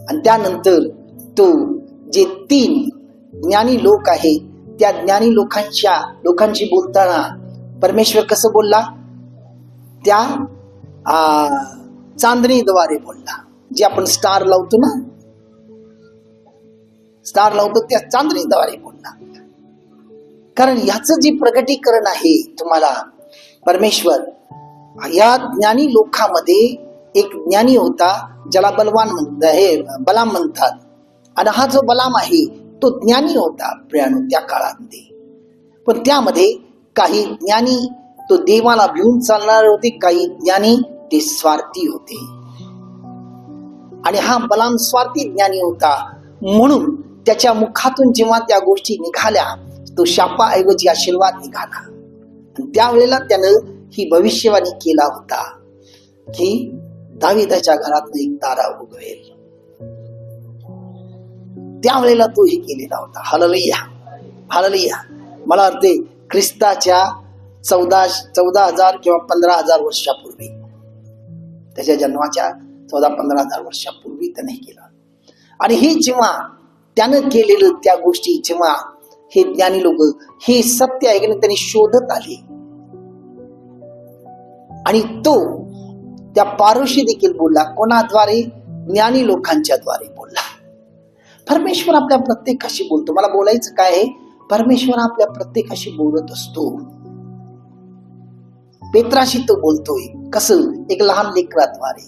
आणि त्यानंतर तो जे 3 ज्ञानी लोक आहेत, त्या ज्ञानी लोकांशी बोलताना परमेश्वर कसं बोलला, त्या चांदणीद्वारे बोलला. जे आपण स्टार लावतो ना, स्टार लावतो त्या चांदणीद्वारे बोलला. कारण याचं जे प्रगटीकरण आहे तुम्हाला, परमेश्वर या ज्ञानी लोकांमध्ये एक ज्ञानी होता ज्याला बलवान बलाम म्हणतात. आणि हा जो बलाम आहे तो ज्ञानी होता प्रियानो त्या काळामध्ये. पण त्यामध्ये काही ज्ञानी तो देवाला भिवून चालणारे होते, काही ज्ञानी ते स्वार्थी होते. आणि हा बलाम स्वार्थी ज्ञानी होता, म्हणून त्याच्या मुखातून जेव्हा त्या गोष्टी निघाल्या तो शापाऐवजी आशीर्वाद निघाला. आणि त्यावेळेला त्यानं ही भविष्यवाणी केला होता की दाविदाच्या घरात एक तारा उगवेल. त्यावेळेला तो हे केलेला होता. Hallelujah, hallelujah. मला वाटते ख्रिस्ताच्या 14,000 किंवा 15,000 वर्षापूर्वी, त्याच्या जन्माच्या 14-15,000 वर्षापूर्वी त्याने केलं. आणि हे जेव्हा त्यानं केलेलं त्या गोष्टी, जेव्हा हे ज्ञानी लोक हे सत्य आहे की नाही त्यांनी शोधत आले, आणि तो त्या पारोशी देखील बोलला. कोणाद्वारे, ज्ञानी लोकांच्या द्वारे बोलला. परमेश्वर आपल्या प्रत्येकाशी बोलतो. मला बोलायचं काय आहे, परमेश्वर आपल्या प्रत्येकाशी बोलत असतो. पेत्राशी तो बोलतोय कसं, एक लहान लेकराद्वारे.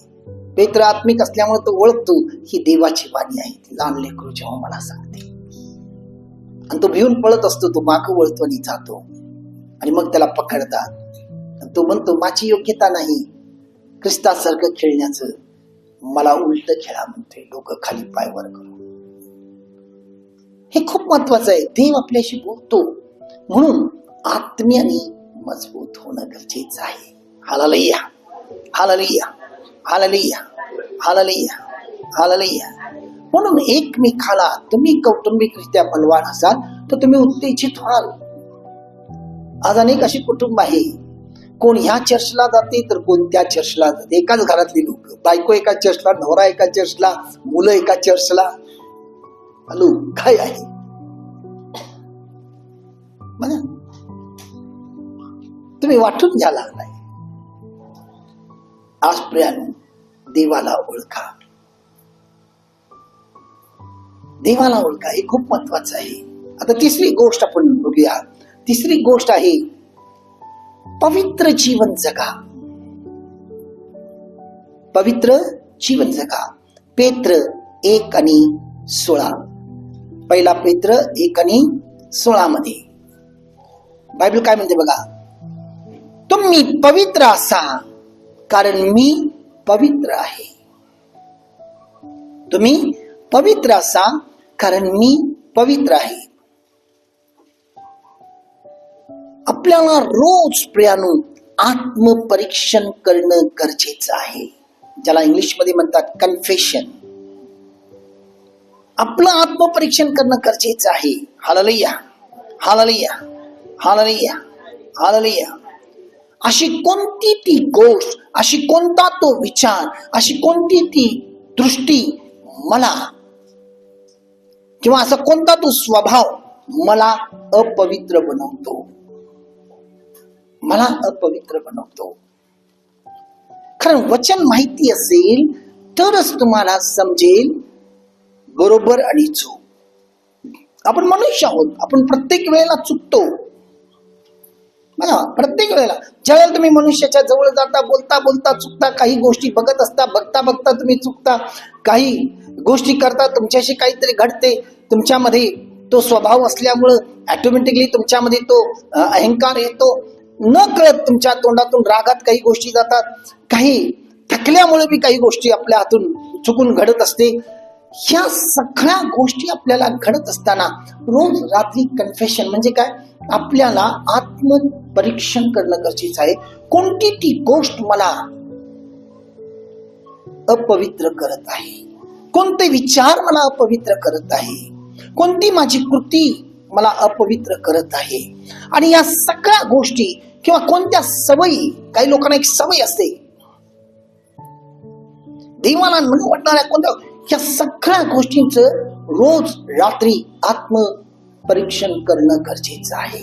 पेत्र आत्मिक असल्यामुळे तो ओळखतो ही देवाची वाणी आहे. ती लहान लेकरू जेव्हा मला सांगते, आणि तो भिवून पळत असतो, तो मागं वळतो आणि जातो. आणि मग त्याला पकडतात. तो म्हणतो माझी योग्यता नाही ख्रिस्तासारखं खेळण्याचं, मला उलट खेळा म्हणतोय, डोकं खाली पायवर करून. हे खूप महत्वाचं आहे. देव आपल्याशी बोलतो, म्हणून आत्म्याने मजबूत होणं गरजेचं आहे. Hallelujah, hallelujah, hallelujah, hallelujah, hallelujah. म्हणून एकमेकाला तुम्ही कौटुंबिकरित्या बलवान असाल तर तुम्ही उत्तेजित व्हाल. आज अनेक अशी कुटुंब आहे, कोण ह्या चर्चला जाते तर कोण त्या चर्चला जाते. एकाच घरातली लोक, बायको एका चर्चला, नवरा एका चर्चला, मुलं एका चर्चला. हॅलो, काय आहे बघा, तुम्ही वाटून घ्या लागलाय. आज प्रियानो, देवाला ओळखा, देवाला ओळखा, हे खूप महत्वाचं आहे. आता तिसरी गोष्ट आपण बघूया. तिसरी गोष्ट आहे पवित्र जीवन जगा. पवित्र जीवन जगा. पेत्र 1:16. पहिला पेत्र 1:16 मध्ये बायबल काय म्हणते बघा, तुम्ही पवित्र असा कारण मी पवित्र आहे. तुम्ही पवित्र असा कारण मी पवित्र आहे. आपल्याला रोज प्रियानो आत्मपरीक्षण करणं गरजेचं आहे, ज्याला इंग्लिशमध्ये म्हणतात कन्फेशन. आपलं आत्मपरीक्षण करणं गरजेचं आहे. Hallelujah, hallelujah, hallelujah, hallelujah. अशी कोणती ती गोष्ट, अशी कोणता तो विचार, अशी कोणती ती दृष्टी मला, किंवा असा कोणता तो स्वभाव मला अपवित्र बनवतो, मला अपवित्र बनवतो. कारण वचन माहिती असेल तरच तुम्हाला समजेल बरोबर आणि चूक. आपण मनुष्य आहोत, आपण प्रत्येक वेळेला चुकतो. प्रत्येक वेळेला ज्यावेळेला तुम्ही मनुष्याच्या जवळ जाता, बोलता बोलता चुकता, काही गोष्टी बघत असता, बघता बघता तुम्ही चुकता, काही गोष्टी करता, तुमच्याशी काहीतरी घडते, तुमच्यामध्ये तो स्वभाव असल्यामुळं ऑटोमॅटिकली तुमच्यामध्ये तो अहंकार येतो. न कळत तुमच्या तोंडातून रागात काही गोष्टी जातात, काही थकल्यामुळे बी काही गोष्टी आपल्या हातून चुकून घडत असते. ह्या सगळ्या गोष्टी आपल्याला घडत असताना रोज रात्री कन्फेशन म्हणजे काय, आपल्याला आत्मपरीक्षण करणं गरजेचं आहे. कोणती ती गोष्ट मला अपवित्र करत आहे, कोणते विचार मला अपवित्र करत आहे, कोणती माझी कृती मला अपवित्र करत आहे. आणि या सगळ्या गोष्टी किंवा कोणत्या सवयी, काही लोकांना एक सवय असते देवाला म्हणून वाटणाऱ्या कोणत्या, या सगळ्या गोष्टींचं रोज रात्री आत्मपरीक्षण करणं गरजेचं आहे.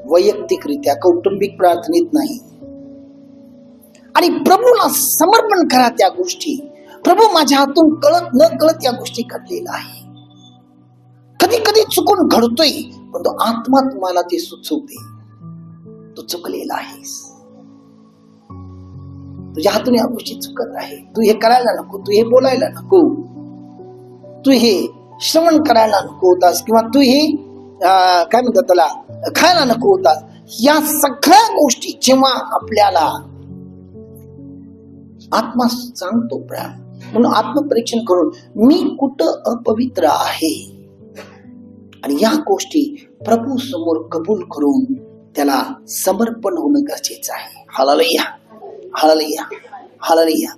वैयक्तिकरित्या, कौटुंबिक प्रार्थनेत नाही. आणि प्रभूला समर्पण करा त्या गोष्टी. प्रभू, माझ्या हातून कळत न कळत या गोष्टी घडलेल्या आहे, कधी कधी चुकून घडतोय, पण तो आत्मा तुम्हाला ते सुचवते, तू चुकलेला आहेस, तुझ्या हातून या गोष्टी चुकत आहे, तू हे करायला नको, तू हे बोलायला नको, तू हे श्रवण करायला नको होतास, किंवा तू हे काय म्हणतात त्याला खायला नको होतास. या सगळ्या गोष्टी जेव्हा आपल्याला आत्मा सांगतो, म्हणून आत्मपरीक्षण करून मी कुठं अपवित्र आहे, आणि या गोष्टी प्रभू समोर कबूल करून त्याला समर्पण होणं गरजेचं आहे. Hallelujah, hallelujah, hallelujah.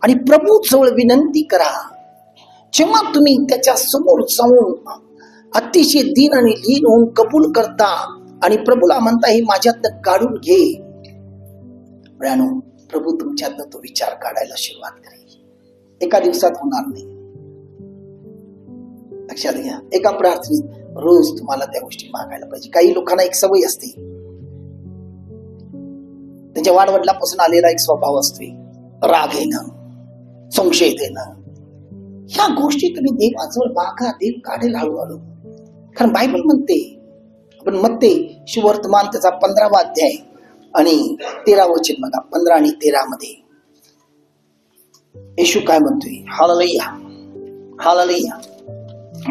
आणि प्रभू जवळ विनंती करा. जेव्हा तुम्ही त्याच्या समोर जाऊन अतिशय दीन आणि लीन होऊन कबूल करता आणि प्रभूला म्हणता, हे माझ्यातनं काढून घे, प्रभू तुमच्यातनं तो विचार काढायला सुरुवात करेल. एका दिवसात होणार नाही. लक्षात घ्या, एका प्रार्थनेत रोज तुम्हाला त्या गोष्टी मागायला पाहिजे. काही लोकांना एक सवय असते, त्यांच्या वाडवडिलापासून आलेला एक स्वभाव असतो, राग येणं, संशय देणं. ह्या गोष्टी तुम्ही देवाजवळ मागा, देव काढेल हळूहळू. कारण बायबल म्हणते, आपण मत्ते सुवर्तमान त्याचा 15वा अध्याय आणि 13व वचन बघा, 15 आणि 13 मध्ये येशू काय म्हणतोय. Hallelujah, hallelujah,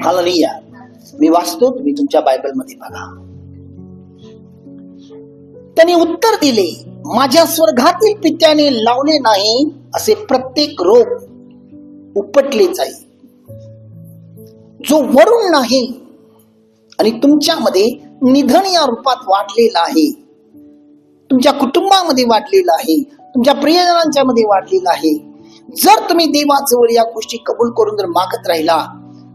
hallelujah. मी वाचतो, तुम्ही तुमच्या बायबल मध्ये बघा. त्यांनी उत्तर दिले, माझ्या स्वर्गातील पित्याने लावले नाही असे प्रत्येक रोप उपटले जाईल, जो वरून नाही आणि तुमच्यामध्ये निधन या रूपात वाढलेला आहे, तुमच्या कुटुंबामध्ये वाढलेला आहे, तुमच्या प्रियजनांच्या मध्ये वाढलेला आहे. जर तुम्ही देवाजवळ या गोष्टी कबूल करून जर मागत राहिला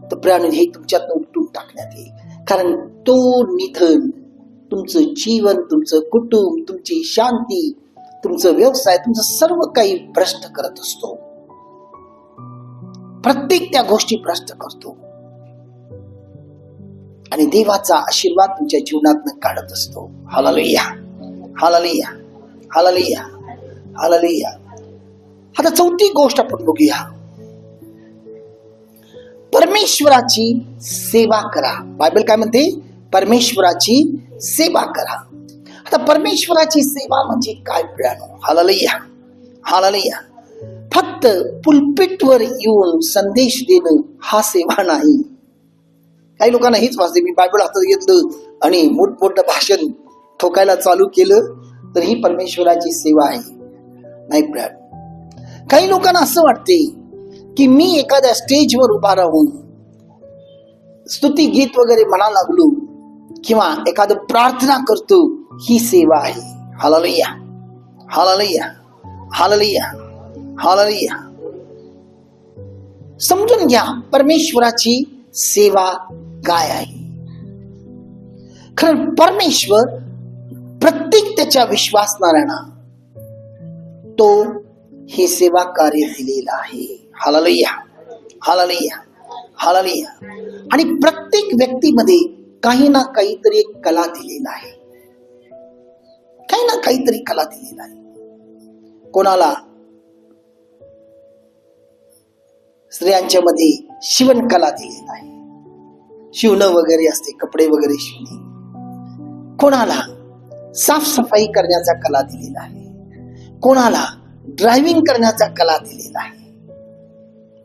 तर प्राण हे तुमच्यात उपटून टाकण्यात येईल. कारण तो निधन तुमचं जीवन, तुमचं कुटुंब, तुमची शांती, तुमचं व्यवसाय, तुमचं सर्व काही भ्रष्ट करत असतो. प्रत्येक त्या गोष्टी भ्रष्ट करतो आणि देवाचा आशीर्वाद तुमच्या जीवनात काढत असतो. Hallelujah, hallelujah, hallelujah, hallelujah. आता चौथी गोष्ट आपण बघूया, परमेश्वराची सेवा करा. बायबल काय म्हणते, परमेश्वराची सेवा करा. आता परमेश्वराची सेवा म्हणजे काय प्रियानो? Hallelujah, hallelujah. फक्त पुलपिटवर येऊन संदेश देणं हा सेवा नाही. काही लोकांना हेच वाटते, मी बायबल हातात घेतलं आणि मोठमोठं भाषण ठोकायला चालू केलं तर ही परमेश्वराची सेवा आहे. नाही प्रियानो, काही लोकांना असं वाटते की मी एखाद्या स्टेजवर उभा राहून स्तुती गीत वगैरे म्हणा लागलो किंवा एखादं प्रार्थना करतो, ही सेवा आहे. Hallelujah, hallelujah, hallelujah, hallelujah. समजून घ्या परमेश्वराची सेवा काय आहे. खरं परमेश्वर प्रत्येक त्याच्या विश्वासणाऱ्यांना तो हे सेवा कार्य दिलेलं आहे. Hallelujah, hallelujah, hallelujah. आणि प्रत्येक व्यक्तीमध्ये काही ना काहीतरी एक कला दिलेला आहे, काही ना काहीतरी कला दिलेला आहे. कोणाला स्त्रियांच्या मध्ये शिवणकला दिलेला आहे. शिवणं वगैरे असते, कपडे वगैरे शिवणे. कोणाला साफसफाई करण्याचा कला दिलेला आहे, कोणाला ड्रायव्हिंग करण्याचा कला दिलेला आहे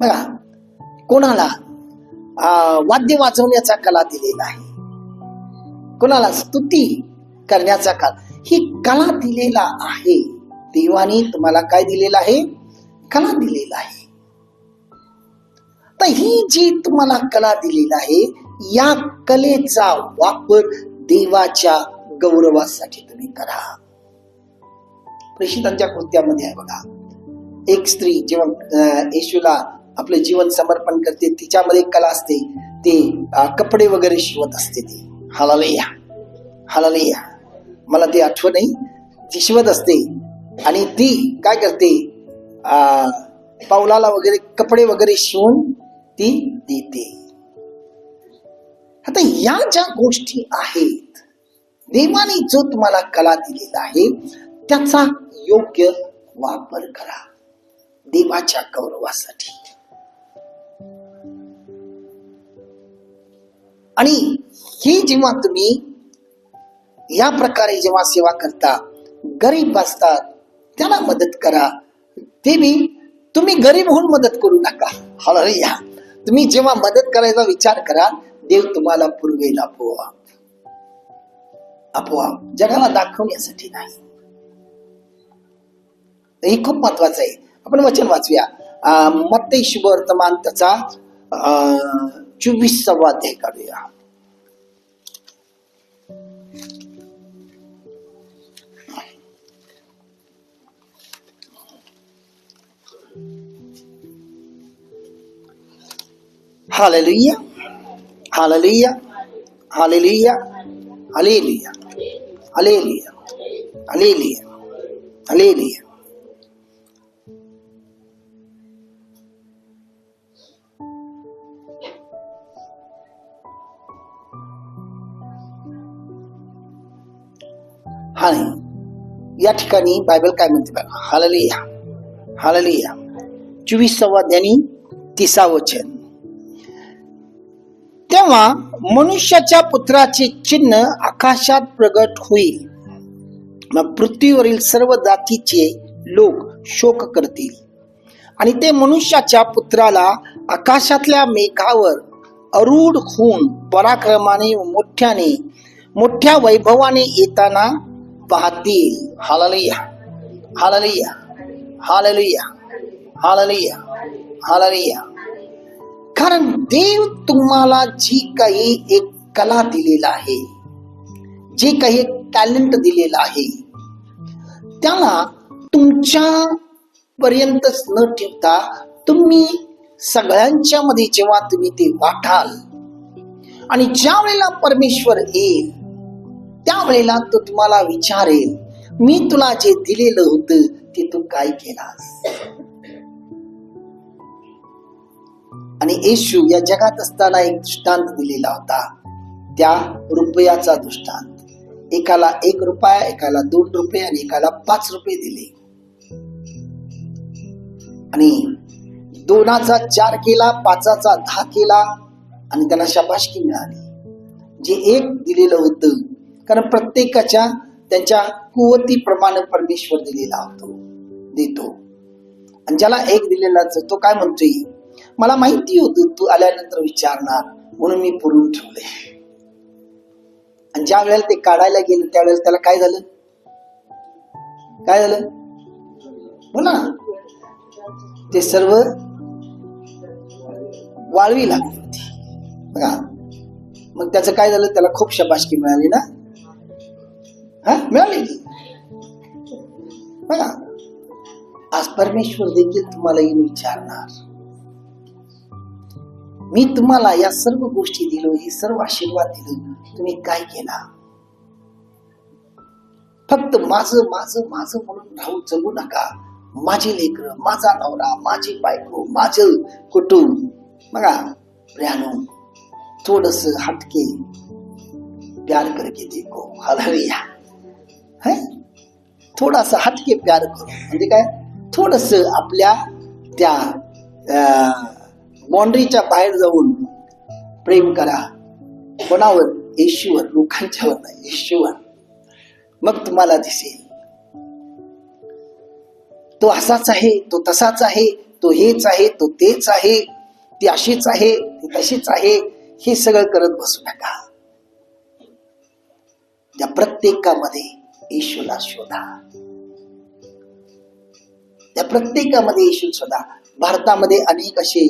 बघा, कोणाला वाद्य वाजवण्याचा कला दिलेला आहे, कोणाला स्तुती करण्याचा कला. ही कला दिलेला आहे. देवाने तुम्हाला काय दिलेलं आहे? कला दिलेला आहे. तर ही जी तुम्हाला कला दिलेला आहे, या कलेचा वापर देवाच्या गौरवासाठी तुम्ही करा. प्रेषितांच्या कृत्यामध्ये आहे बघा, एक स्त्री जेव्हा येशूला आपले जीवन समर्पण करते, तिच्यामध्ये कला असते, ते कपडे वगैरे शिवत असते. ती हालेलुया हालेलुया, मला ते आठवण नाही, ती शिवत असते आणि ती काय करते, पावलाला वगैरे कपडे वगैरे शिवून ती देते. आता या ज्या गोष्टी आहेत, देवाने जो तुम्हाला कला दिलेला आहे त्याचा योग्य वापर करा देवाच्या गौरवासाठी. आणि ही जेव्हा तुम्ही या प्रकारे जेव्हा सेवा करता, गरीब असतात त्यांना मदत करा. ते बी तुम्ही गरीब होऊन मदत करू नका. हालेलुया. तुम्ही जेव्हा मदत करायचा विचार करा, देव तुम्हाला पुरवेल आपोआप आपोआप, जगाला दाखवण्यासाठी नाही. हे खूप महत्वाचं आहे. आपण वचन वाचूया, मत्ती शुभवर्तमान त्याचा 24वा अध्याय काढूया. Hallelujah hallelujah hallelujah hallelujah hallelujah hallelujah hallelujah. हा, या ठिकाणी बायबल काय म्हणते बघा. Hallelujah hallelujah. 24वा अध्याय 30 वचन. तेव्हा मनुष्याच्या पुत्राचे चिन्ह आकाशात प्रगट होईल, मग पृथ्वीवरील सर्व जातीचे लोक शोक करतील, आणि ते मनुष्याच्या पुत्राला आकाशातल्या मेघावर आरूढ होऊन पराक्रमाने मोठ्या वैभवाने येताना पाहतील. Hallelujah hallelujah hallelujah hallelujah hallelujah. कारण देव तुम्हाला जी काही एक कला दिलेला आहे, जे काही टॅलेंट दिलेला आहे, त्याला तुमच्या पर्यंतच न ठेवता तुम्ही सगळ्यांच्या मध्ये जेव्हा तुम्ही ते वाटाल, आणि ज्या वेळेला परमेश्वर येईल त्यावेळेला तो तुम्हाला विचारेल, मी तुला जे दिलेलं होतं ते तू काय केलास. आणि येशू या जगात असताना एक दृष्टांत दिलेला होता, त्या रुपयाचा दृष्टांत. एकाला 1 रुपया, एकाला 2 रुपये आणि एकाला 5 रुपये दिले. आणि 2चा 4 केला, 5चा 10 केला आणि त्यांना शाबासकी मिळाली. जे 1 दिलेलं होतं, कारण प्रत्येकाच्या त्यांच्या कुवतीप्रमाणे परमेश्वर दिलेला देतो. आणि ज्याला 1 दिलेला तो काय म्हणतोय, मला माहिती होतं तू आल्यानंतर विचारणार म्हणून मी पुरवून ठेवले. आणि ज्या वेळेला ते काढायला गेले त्यावेळेला त्याला काय झालं, काय झालं बोला, ते सर्व वाळवी लागली होती बघा. मग त्याचं काय झालं, त्याला खूप शाबासकी मिळाली ना, मिळाली बघा. आज परमेश्वर देखील तुम्हाला येऊन विचारणार, मी तुम्हाला या सर्व गोष्टी दिलो, हे सर्व आशीर्वाद दिलो, तुम्ही काय केला. फक्त माझं माझं माझं म्हणून राहू जगू नका. माझे लेकर, माझा नवरा, माझी बायको, माझं कुटुंब बघा प्रियानो, थोडस हटके प्यार करके देखो. हालेलुया. थोडासा हटके प्यार करो म्हणजे काय, थोडस आपल्या त्या बाउंड्रीच्या बाहेर जाऊन प्रेम करा. कोणावर? येशूवर. लोकांच्यावर नाही, येशूवर. मग तुम्हाला दिसेल तो असाच आहे, तो तसाच आहे, तो हेच आहे, तो तेच आहे, ती अशीच आहे, ती तशीच आहे. हे सगळं करत बसू नका. त्या प्रत्येकामध्ये येशूला शोधा. त्या प्रत्येकामध्ये येशू शोधा. भारतामध्ये अनेक असे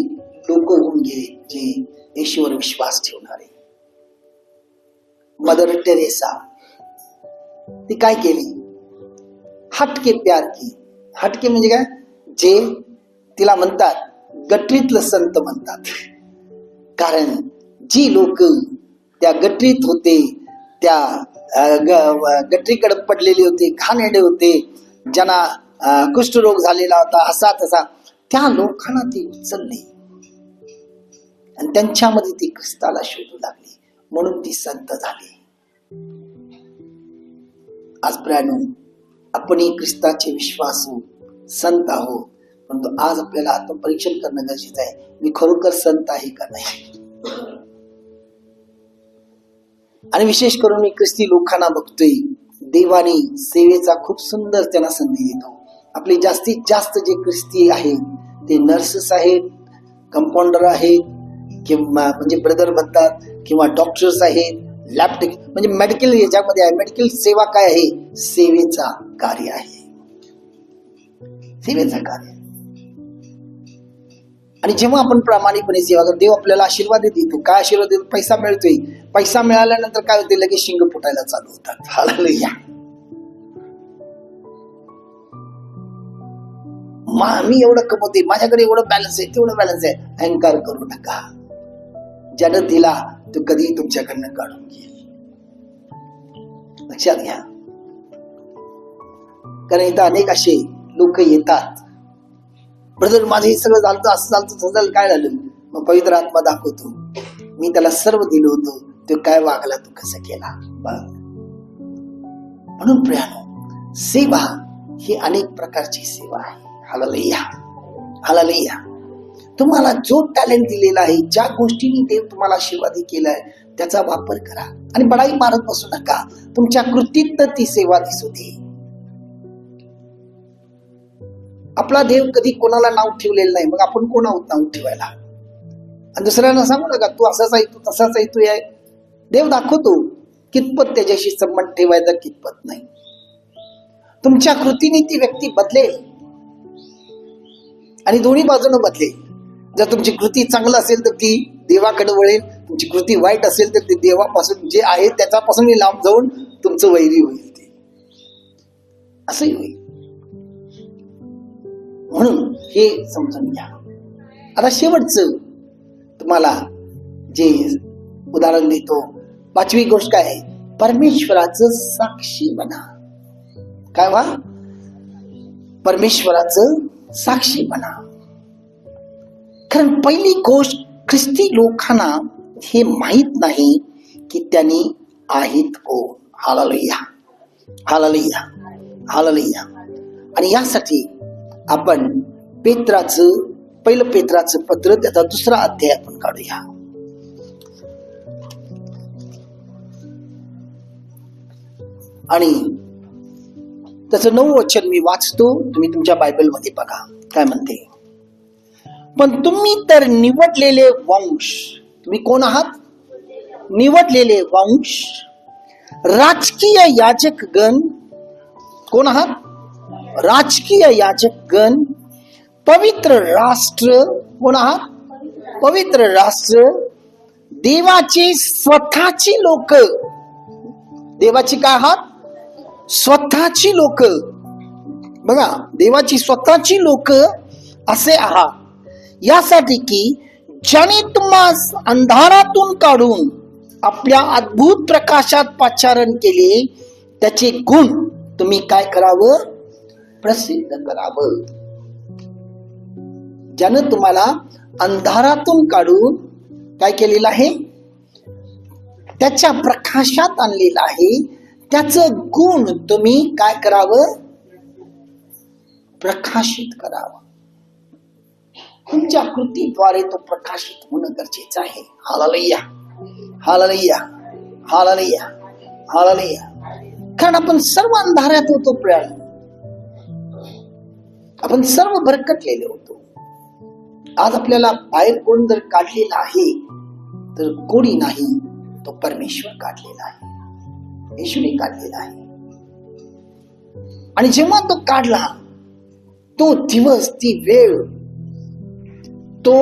लोक होऊन गेले जे येशूवर विश्वास ठेवणारे. मदर टेरेसा, ती काय केली? हटके प्यार की. हटके म्हणजे काय? जे तिला म्हणतात गटरीतलं संत म्हणतात. कारण जी लोक त्या गटरीत होते, त्या गटरीकडे पडलेले होते, घाणेरडे होते, ज्यांना कुष्ठरोग झालेला होता, असा तसा, त्या लोकांना ती उचलली आणि त्यांच्यामध्ये ती ख्रिस्ताला शोधू लागली. म्हणून ती संत झाली. आज प्रियांनो, आपणही ख्रिस्ताचे विश्वासू संत आहोत. परंतु आज आपल्याला आत्मपरीक्षण करणं गरजेचं आहे. मी खरोखर संत आहे का नाही? आणि विशेष करून मी ख्रिस्ती लोकांना बघतोय, देवाने सेवेचा खूप सुंदर त्यांना संधी देतो. आपले जास्तीत जास्त जे ख्रिस्ती आहेत ते नर्सेस आहेत, कंपाऊंडर आहेत, किंवा म्हणजे ब्रदर म्हणतात, किंवा डॉक्टर्स आहेत, लॅब म्हणजे मेडिकल याच्यामध्ये आहे. मेडिकल सेवा काय आहे? सेवेचा कार्य आहे, सेवेचा कार्य. आणि जेव्हा आपण प्रामाणिकपणे सेवा करतो, देव आपल्याला आशीर्वाद देतो. काय आशीर्वाद देतो? पैसा मिळतोय. पैसा मिळाल्यानंतर काय होते? लगेच शिंग फुटायला चालू होतात. हालेलुया. मी एवढं कमवते, माझ्याकडे एवढं बॅलन्स आहे, तेवढं बॅलन्स आहे. अहंकार करू नका. ज्यानं दिला तो कधीही तुमच्याकडनं काढून घेईल. लक्षात घ्या. कारण इथं अनेक असे लोक येतात, ब्रदर माझं हे सगळं झालं, असं झालं, तसं झालं, काय झालं? मग पवित्र आत्मा दाखवतो, मी त्याला सर्व दिलं होतं, तो काय वागला, तू कसं केला. म्हणून प्रियानो, सेवा ही अनेक प्रकारची सेवा आहे. Hallelujah, hallelujah. तुम्हाला जो टॅलेंट दिलेला आहे, ज्या गोष्टींनी देव तुम्हाला आशीर्वाद केलाय, त्याचा वापर करा. आणि बडाई मारत बसू नका. तुमच्या कृतीत ती सेवा दिसू दे. आपला देव कधी कोणाला नाव ठेवलेलं नाही, मग आपण कोण आहोत नाव ठेवायला? आणि दुसऱ्यांना सांगू नका तू असाच आहे, तू तसाच आहे, तू आहे. देव दाखवतो कितपत त्याच्याशी संबंध ठेवायचा, कितपत नाही. तुमच्या कृतीने ती व्यक्ती बदलेल आणि दोन्ही बाजूने बदलेल. जर तुमची कृती चांगलं असेल तर ती देवाकडे वळेल, तुमची कृती वाईट असेल तर ते देवापासून जे आहे त्याच्यापासून लांब जाऊन तुमचं वैरी होईल. ते असंही होईल. म्हणून हे समजून घ्या. आता शेवटचं तुम्हाला जे उदाहरण देतो, 5वी गोष्ट काय आहे? परमेश्वराचं साक्षी बना. काय व्हा? परमेश्वराचं साक्षी बना. कारण पहिली गोष्ट, ख्रिस्ती लोकांना हे माहित नाही की त्यांनी आहेत कोण. Hallelujah, hallelujah, hallelujah. आणि यासाठी आपण पहिलं पेत्राचं पत्र, त्याचा 2रा अध्याय आपण काढूया. आणि त्याचं 9 वचन मी वाचतो, तुम्ही तुमच्या बायबल मध्ये बघा काय म्हणते. पण तुम्ही तर निवडलेले वंश. तुम्ही कोण आहात? निवडलेले वंश, राजकीय याजक गण. कोण आहात? राजकीय याजक गण, पवित्र राष्ट्र. कोण आहात? पवित्र राष्ट्र, देवाचे स्वतःची लोक. देवाची काय आहात? स्वतःची लोक. बघा, देवाची स्वतःची लोक असे आहात, यासाठी की ज्याने तुम्हास अंधारातून काढून आपल्या अद्भुत प्रकाशात पाचारण केले, त्याचे गुण तुम्ही काय करावं? प्रसिद्ध करावं. ज्यानं तुम्हाला अंधारातून काढून काय केलेलं आहे? त्याच्या प्रकाशात आणलेलं आहे. त्याचं गुण तुम्ही काय करावं? प्रकाशित करावं. तुमच्या कृतीद्वारे तो प्रकाशित होणं गरजेचं आहे. Hallelujah, hallelujah, hallelujah, hallelujah. कारण आपण सर्व अंधारात होतो, आपण सर्व भरकटलेले होतो. आज आपल्याला बाहेर कोण जर काढलेला आहे तर कोणी नाही, तो परमेश्वर काढलेला आहे, येशूने काढलेला आहे. आणि जेव्हा तो काढला, तो दिवस, ती वेळ, तो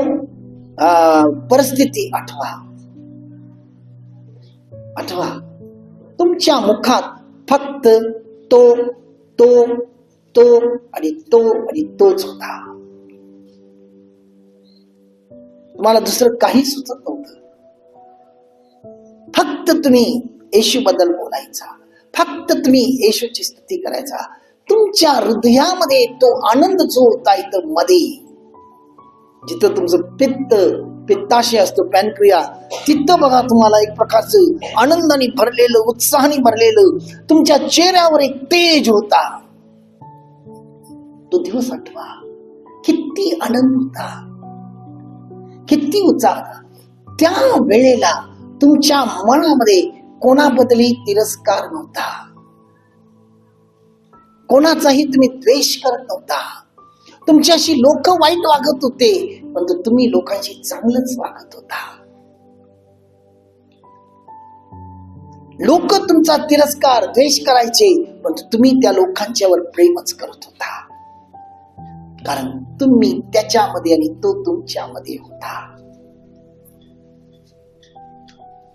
परिस्थिती आठवा. तुमच्या मुखात फक्त तो तो तो आणि तो आणि तोच होता. तुम्हाला दुसरं काही सुचत नव्हतं. फक्त तुम्ही येशू बद्दल बोलायचा, फक्त तुम्ही येशूची स्तुती करायचा. तुमच्या हृदयामध्ये तो आनंद जो होता, इथं मध्ये जिथं तुमचं पित्ताशय असतो, पॅनक्रिया, तिथं बघा तुम्हाला एक प्रकारचं आनंदाने भरलेलं, उत्साहाने भरलेलं तुमच्या चेहऱ्यावर एक तेज होता. तो दिवस आठवा. किती आनंद होता, किती उत्साह. त्या वेळेला तुमच्या मनामध्ये कोणाबद्दलही तिरस्कार नव्हता, कोणाचाही तुम्ही द्वेष करत नव्हता. तुमच्याशी लोक वाईट वागत होते, परंतु तुम्ही लोकांशी चांगलंच वागत होता. लोक तुमचा तिरस्कार, द्वेष करायचे, परंतु तुम्ही त्या लोकांच्यावर प्रेमच करत होता. कारण तुम्ही त्याच्यामध्ये आणि तो तुमच्यामध्ये होता.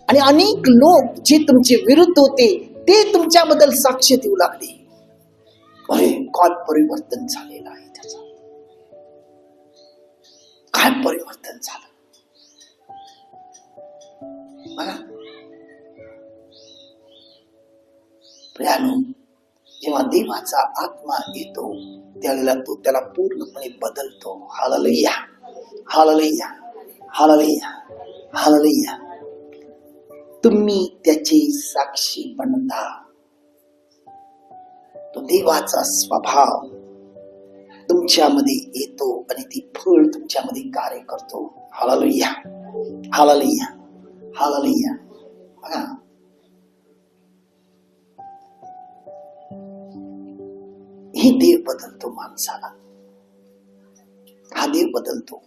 आणि अनेक लोक जे तुमचे विरुद्ध होते, ते तुमच्याबद्दल साक्ष देऊ लागले. अरे काय परिवर्तन झालेलं आहे त्याचं, काय परिवर्तन झालं बघा. प्रियानो, जेव्हा देवाचा आत्मा येतो त्यावेळेला तो त्याला पूर्णपणे बदलतो. Hallelujah, hallelujah, hallelujah, hallelujah. तुम्ही त्याचे साक्षी बनता. तो देवाचा स्वभाव तुमच्यामध्ये येतो आणि ती फळ तुमच्यामध्ये कार्य करतो. Hallelujah, hallelujah, hallelujah. बघा, हे देव बदलतो माणसाला. हा देव बदलतो.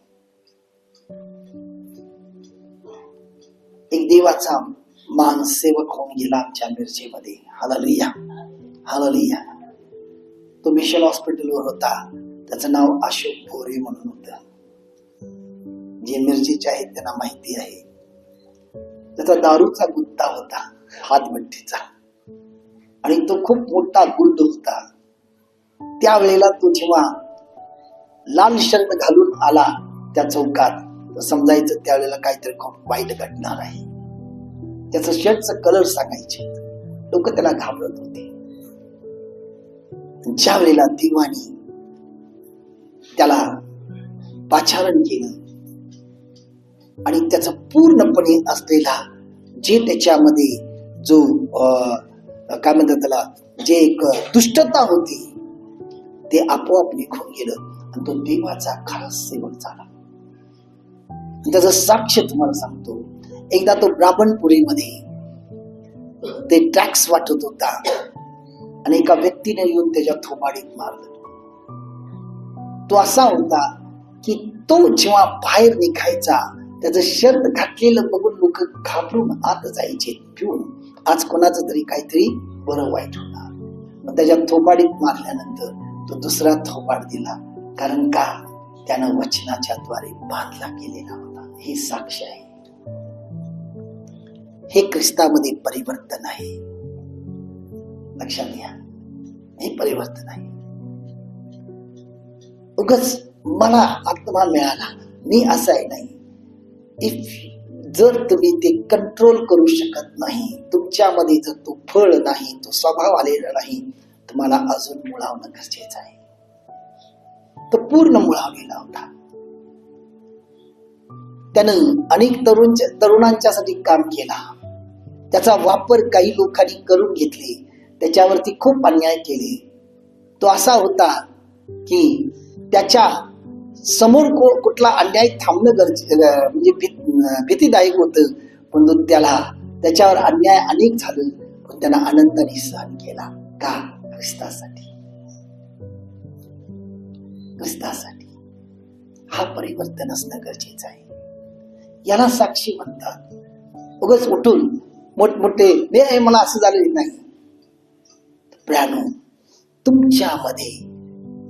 एक देवाचा मानसेवक होऊन गेला आमच्या मिरजेमध्ये. Hallelujah, hallelujah. तो मिशन हॉस्पिटलवर होता. त्याचं नाव अशोक भोरे म्हणून होतं. जे मिरजेचे आहेत त्यांना माहिती आहे. त्याचा दारूचा गुत्ता होता, हातभट्टीचा, आणि तो खूप मोठा गुंड होता. त्यावेळेला तो जेव्हा लाल शर्ट घालून आला त्या चौकात, समजायचं त्यावेळेला काहीतरी खूप वाईट घडणार आहे. त्याचं शर्टचं कलर सांगायचे, लोक त्याला घाबरत होते. ज्या वेळेला देवाने त्याला पाचारण केलं आणि त्याचा पूर्णपणे असलेला जे त्याच्यामध्ये जो काय म्हणतात त्याला, जे एक दुष्टता होती, ते आपोआप निघून गेलं आणि तो देवाचा खास सेवक झाला. त्याचं साक्ष तुम्हाला सांगतो. एकदा तो ब्राह्मणपुरीमध्ये ते टॅक्स वाटत होता आणि एका व्यक्तीने येऊन त्याच्या थोबाडीत मारलं. तो असा होता की तो जेव्हा बाहेर निघायचा, त्याचं शर्ट घातलेलं बघून लोक घाबरून आत जायचे, पिऊन आज कोणाचं तरी काहीतरी बरं वाईट होणार. मग त्याच्या थोबाडीत मारल्यानंतर तो दुसरा थोबाड दिला, कारण का त्यानं वचनाच्या द्वारे बांधला गेलेला होता. हे साक्ष आहे. हे ख्रिस्तामध्ये परिवर्तन आहे. लक्षात घ्या, हे परिवर्तन आहे. उगाच मला आत्मा मिळाला मी असं आहे नाही. जर तुम्ही ते कंट्रोल करू शकत नाही, तुमच्यामध्ये जर तो फळ नाही, तो स्वभाव आलेला नाही, तुम्हाला अजून मुळावणं गरजेचं आहे. तो पूर्ण मुळावलेला होता. त्यानं अनेक तरुणांच्यासाठी काम केला. त्याचा वापर काही लोकांनी करून घेतले, त्याच्यावरती खूप अन्याय केले. तो असा होता की त्याच्या समोर कुठला अन्याय थांबणं म्हणजे भीतीदायक होतं, पण त्याला त्याच्यावर अन्याय अनेक झालं, पण त्याला आनंदाने सहन केला. का? ख्रिस्तासाठी. ख्रिस्तासाठी. हा परिवर्तन असणं गरजेचं आहे. याला साक्षी म्हणतात. उगाच उठून मोठमोठे नाही मला असं झालेलं नाही. प्रियानो, तुमच्यामध्ये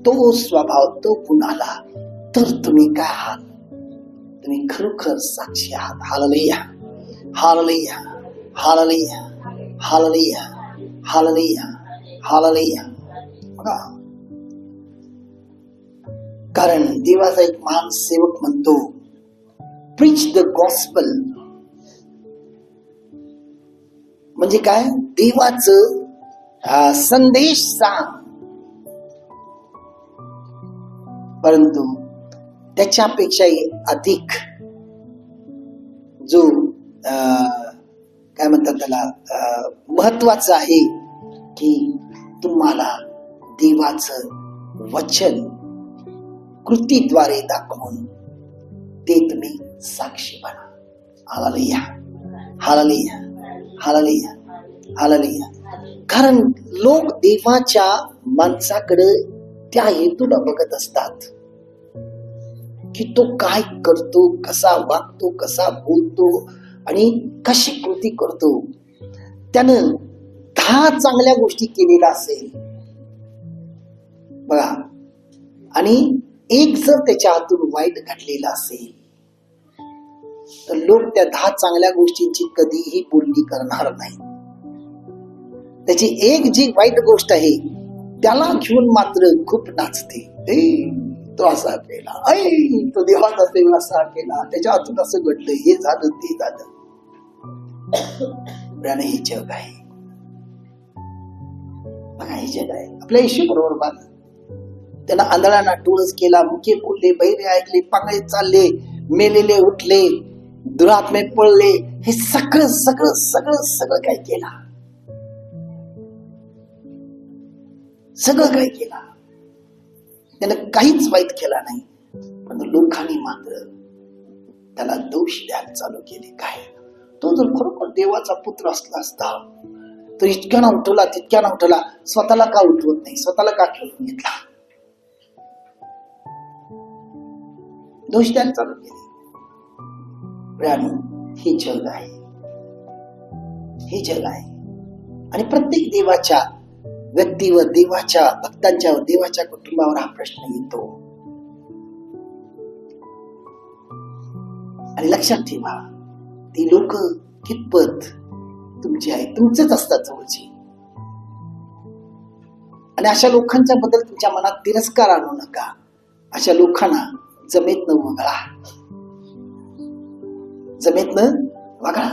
तो स्वभाव, तो गुण आला तर तुम्ही काय आहात? तुम्ही खरोखर साक्षी आहात. Hallelujah, hallelujah, hallelujah, hallelujah, hallelujah, hallelujah. बघा, कारण देवाचा एक महान सेवक म्हणतो, प्रीच द गॉस्पल. म्हणजे काय? देवाचं संदेश सांग. परंतु त्याच्यापेक्षाही अधिक जो काय म्हणतात त्याला महत्वाचं आहे की तुम्हाला देवाचं वचन कृतीद्वारे दाखवून ते तुम्ही साक्षी बना. Hallelujah, hallelujah, hallelujah, hallelujah. कारण लोक देवाच्या माणसाकडे त्या हेतूला बघत असतात की तो काय करतो, कसा वागतो, कसा बोलतो आणि कशी कृती करतो. त्यानं 10 चांगल्या गोष्टी केलेल्या असेल बघा, आणि एक जर त्याच्या हातून वाईट घडलेला असेल तर लोक त्या 10 चांगल्या गोष्टींची कधीही बोलणी करणार नाही. त्याची एक जी वाईट गोष्ट आहे त्याला घेऊन मात्र खूप नाचते. तो असा केला, तो देवाचा सेवा असा केला, त्याच्या हातून असं घडलं, हे झालं, ते झालं. हे जग आहे. बघा, हे जग आहे. आपल्या येशू बरोबर बांध. त्यांना आंधळांना डोळस केला, मुके बोलले, बहिरे ऐकले, पांगळे चालले, मेलेले उठले, दुरात्मे पळले. हे सगळं सगळं सगळं सगळं काय केला? सगळं काय केला? त्यानं काहीच वाईट केला नाही, पण लोकांनी मात्र त्याला दोष द्यायला चालू केले. काय? तो जर खरोखर देवाचा पुत्र असला असता तर इतक्या ना उठवला, तितक्या ना उठवला, स्वतःला का उठवत नाही? स्वतःला का खेळून घेतला? दोष द्यायला चालू केले. हे जग आहे, हे जग आहे. आणि प्रत्येक देवाच्या व्यक्तीवर, देवाच्या भक्तांच्यावर, देवाच्या कुटुंबावर हा प्रश्न येतो. आणि लक्षात ठेवा, ती लोक कितपत तुमची आहे, तुमचेच असतात जवळची. आणि अशा लोकांच्या बद्दल तुमच्या मनात तिरस्कार आणू नका. अशा लोकांना जमेतनं वगळा, जमेतनं वगळा.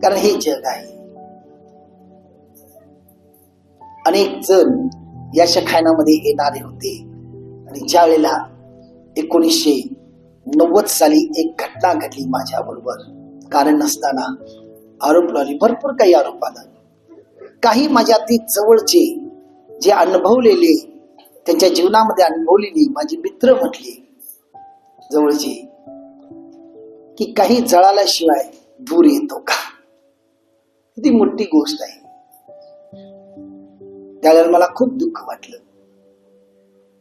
कारण हे जग आहे. अनेक जण या शखानामध्ये येणारे होते. आणि ज्या वेळेला 1990 साली एक घटना घडली माझ्या बरोबर, कारण नसताना आरोप लावले, भरपूर काही आरोप आला. काही माझ्या अति जवळचे जे अनुभवलेले, त्यांच्या जीवनामध्ये अनुभवलेली माझी मित्र म्हटले जवळचे की काही जळाल्याशिवाय दूर येतो का? किती मोठी गोष्ट आहे. त्यावेळेला मला खूप दुःख वाटलं.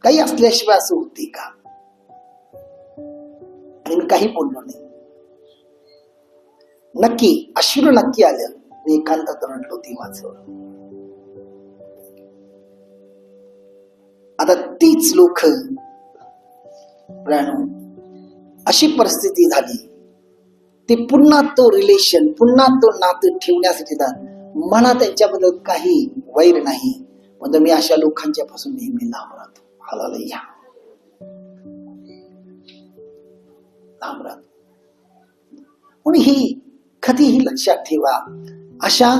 काही असल्याशिवाय असं होते का? आणि मी काही बोललो नाही. नक्की अश्रू नक्की आलं. मी एकांतात रडलो ती वाचव. आता तीच लोक, अशी परिस्थिती झाली, ते पुन्हा तो रिलेशन, पुन्हा तो नातं ठेवण्यासाठी मला त्यांच्याबद्दल काही वैर नाही, म्हणजे मी अशा लोकांच्या पासून नेहमी लांब राहतो. हालेलुया, लांब राहतो. म्हणून ही कधीही लक्षात ठेवा, अशा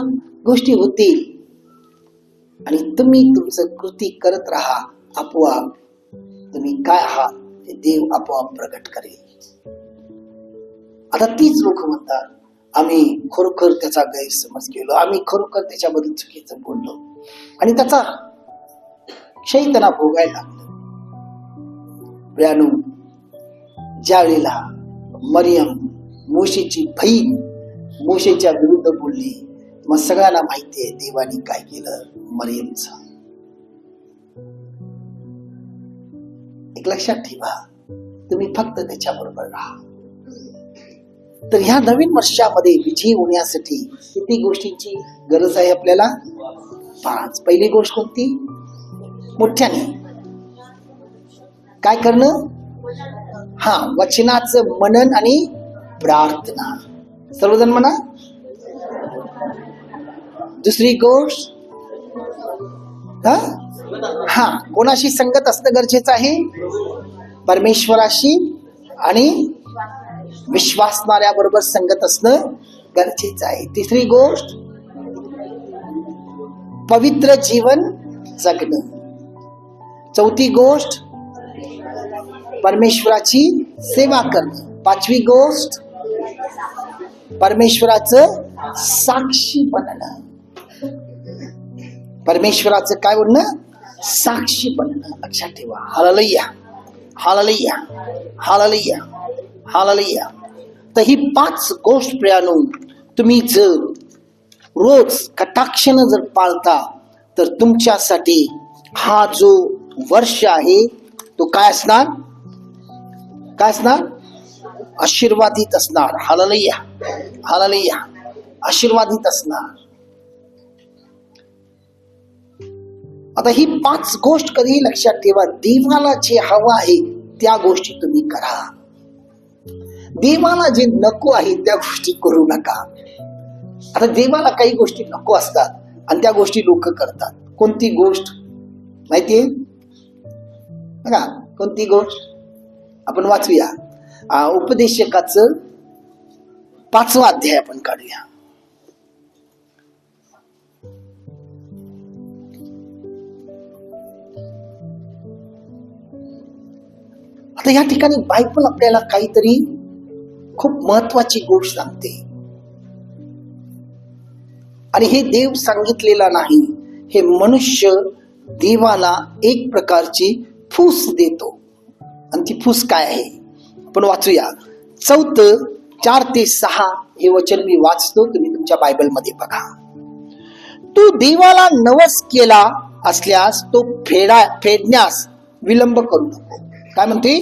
गोष्टी होतील आणि तुम्ही तुमचं कृती करत राहा. आपोआप तुम्ही काय आहात ते देव आपोआप प्रकट करेल. आता तीच लोक म्हणतात, आम्ही खरोखर त्याचा गैरसमज केलो, आम्ही खरोखर त्याच्याबद्दल चुकीचं बोललो आणि त्याचा क्षय त्यांना भोगायला लागलं. प्रियानो, ज्या वेळेला मरियम मोशेची बहीण मोशेच्या विरुद्ध बोलली, मग सगळ्यांना माहितीये देवाने काय केलं मरियमचं. एक लक्षात ठेवा, तुम्ही फक्त त्याच्या बरोबर राहा. तर ह्या नवीन वर्षामध्ये विजयी होण्यासाठी किती गोष्टींची गरज आहे आपल्याला? 5. पहिली गोष्ट कोणती? मोठ्याने काय करणं? वचनाचं मनन आणि प्रार्थना. सर्वजण म्हणा. दुसरी गोष्ट कोणाशी संगत असणं गरजेचं आहे? परमेश्वराशी आणि विश्वासणाऱ्या बरोबर संगत असणं गरजेचं आहे. तिसरी गोष्ट पवित्र जीवन जगणं. चौथी गोष्ट परमेश्वराची सेवा करणं. 5वी गोष्ट परमेश्वराचं साक्षी बनणं. परमेश्वराचं काय बनणं? साक्षी बनणं. लक्षात ठेवा. Hallelujah, hallelujah, hallelujah, hallelujah. तर ही 5 गोष्ट प्रियानो तुम्ही जर रोज कटाक्षानं जर पाळता तर तुमच्यासाठी हा जो वर्ष आहे तो काय असणार? काय असणार? आशीर्वादित असणार. हालेलुया, हालेलुया, आशीर्वादित असणार. आता ही 5 गोष्ट कधी लक्षात ठेवा. देवाला जे हवं आहे त्या गोष्टी तुम्ही करा. देवाला जे नको आहे त्या गोष्टी करू नका. आता देवाला काही गोष्टी नको असतात आणि त्या गोष्टी लोक करतात. कोणती गोष्ट माहितीये बघा? कोणती गोष्ट? आपण वाचूया. उपदेशकाचं 5वा अध्याय आपण काढूया. आता या ठिकाणी बायबल आपल्याला काहीतरी खूप महत्वाची गोष्ट सांगते आणि हे देव सांगितलेला नाही, हे मनुष्य देवाला एक प्रकारची फूस देतो. आणि ती फूस काय आहे आपण वाचूया. 4 ते 6 हे वचन मी वाचतो, तुम्ही तुमच्या बायबल मध्ये बघा. तू देवाला नवस केला असल्यास तो फेडण्यास विलंब करू नको. काय म्हणते?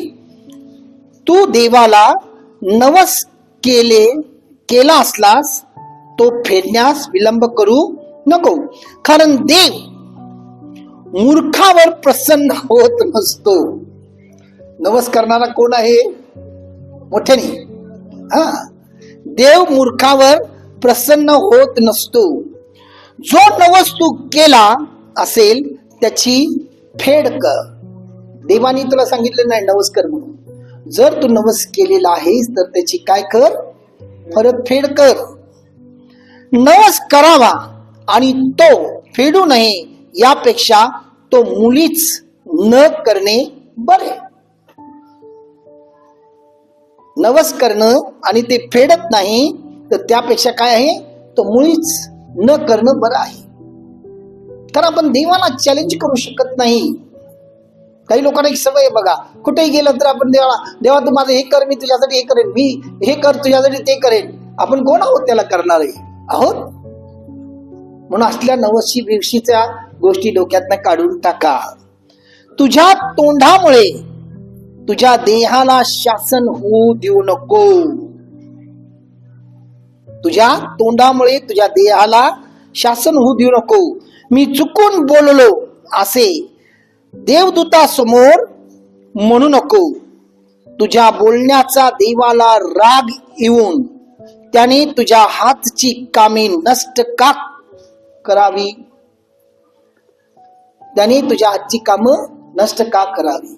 तू देवाला नवस केला असलास तो फेडण्यास विलंब करू नको, कारण देव मूर्खावर प्रसन्न होत नसतो. नवस करणारा कोण आहे? मोठ्याने. देव मूर्खावर प्रसन्न होत नसतो. जो नवस तू केला असेल त्याची फेड कर. देवानी तुला सांगितलं नाही नवस कर म्हणून. जर तू नवस केलेला आहेस तर त्याची काय कर? परतफेड कर. नवस करावा आणि तो फेडू नये यापेक्षा तो मुळीच न करणे बरे. नवस करणं आणि ते फेडत नाही तर त्यापेक्षा काय आहे? तो मुळीच न करणं बरं आहे. तर आपण देवाला चॅलेंज करू शकत नाही. काही लोकांना एक सवय बघा, कुठेही गेलं तर आपण देवा तू माझं हे कर, मी तुझ्यासाठी हे करेन, मी हे कर तुझ्यासाठी ते करेन. आपण कोण आहोत त्याला करणार आहोत? म्हणून असल्या नवशी विवशीच्या गोष्टी डोक्यातनं काढून टाका. तुझ्या तोंडामुळे तुझ्या देहाला शासन होऊ देऊ नको. तुझ्या तोंडामुळे तुझ्या देहाला शासन होऊ देऊ नको. मी चुकून बोललो असे देवदूतासमोर म्हणू नको. तुझ्या बोलण्याचा देवाला राग येऊन त्याने तुझ्या हातची कामे नष्ट का करावी? त्याने तुझ्या हातची कामं नष्ट का करावी?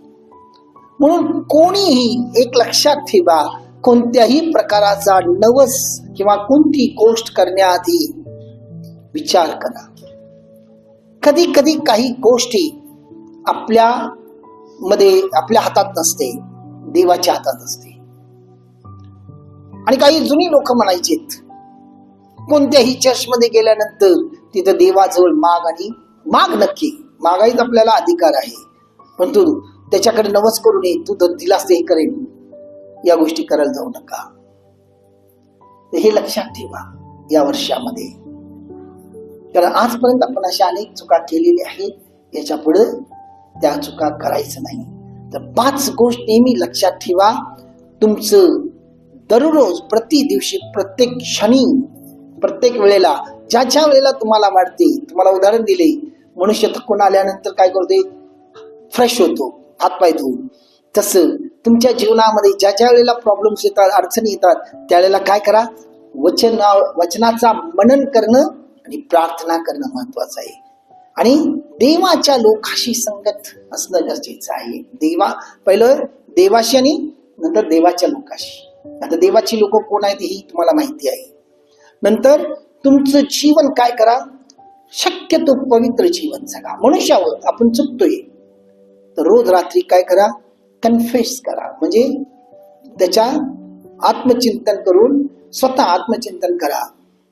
म्हणून कोणीही एक लक्षात ठेवा, कोणत्याही प्रकाराचा नवस किंवा कोणती गोष्ट करण्याआधी विचार करा. कधी कधी काही गोष्टी आपल्या हातात नसते, देवाच्या हातात असते. आणि काही जुनी लोक म्हणायचेत, कोणत्याही चर्चमध्ये गेल्यानंतर तिथं देवाजवळ माग आणि माग नक्की, मागायचा आपल्याला अधिकार आहे, पण तू त्याच्याकडे नवस करू नये, तू तर दिलास ते हे करेन, या गोष्टी करायला जाऊ नका. हे लक्षात ठेवा या वर्षामध्ये, कारण आजपर्यंत आपण अशा अनेक चुका केलेल्या आहेत. याच्या पुढे त्या चुका करायचं नाही. तर 5 गोष्ट नेहमी लक्षात ठेवा. तुमचं दररोज, प्रति दिवशी, प्रत्येक क्षणी, प्रत्येक वेळेला, ज्या वेळेला तुम्हाला वाटते, तुम्हाला उदाहरण दिले, मनुष्य थकून आल्यानंतर काय करते, फ्रेश होतो हातपाय धुवून. तसं तुमच्या जीवनामध्ये ज्या वेळेला प्रॉब्लेम्स येतात, अडचणी येतात, त्यावेळेला काय करा, वचनाचा मनन करणं आणि प्रार्थना करणं महत्वाचं आहे. आणि देवाच्या लोकाशी संगत असणं गरजेचं आहे. पहिलं देवाशी आणि नंतर देवाच्या लोकाशी. आता देवाची लोक कोण आहेत ही तुम्हाला माहिती आहे. नंतर तुमचं जीवन काय करा, शक्यतो पवित्र जीवन जगा. मनुष्यावर आपण चुकतोय तर रोज रात्री काय करा, कन्फेस करा, म्हणजे त्याच्या आत्मचिंतन करून स्वतः आत्मचिंतन करा.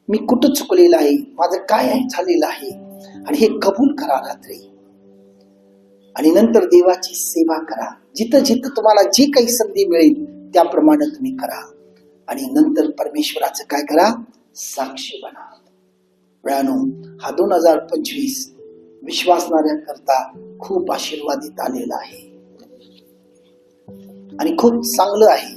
मी कुठं चुकलेलं आहे, माझं काय झालेलं आहे, आणि हे कबूल करा रात्री. आणि नंतर देवाची सेवा करा. जिथं जिथं तुम्हाला जी काही संधी मिळेल त्याप्रमाणे तुम्ही करा. आणि नंतर परमेश्वराचं काय करा, साक्षी बना. वेळानो, हा 2025 विश्वासणाऱ्या करता खूप आशीर्वादित आलेला आहे आणि खूप चांगलं आहे.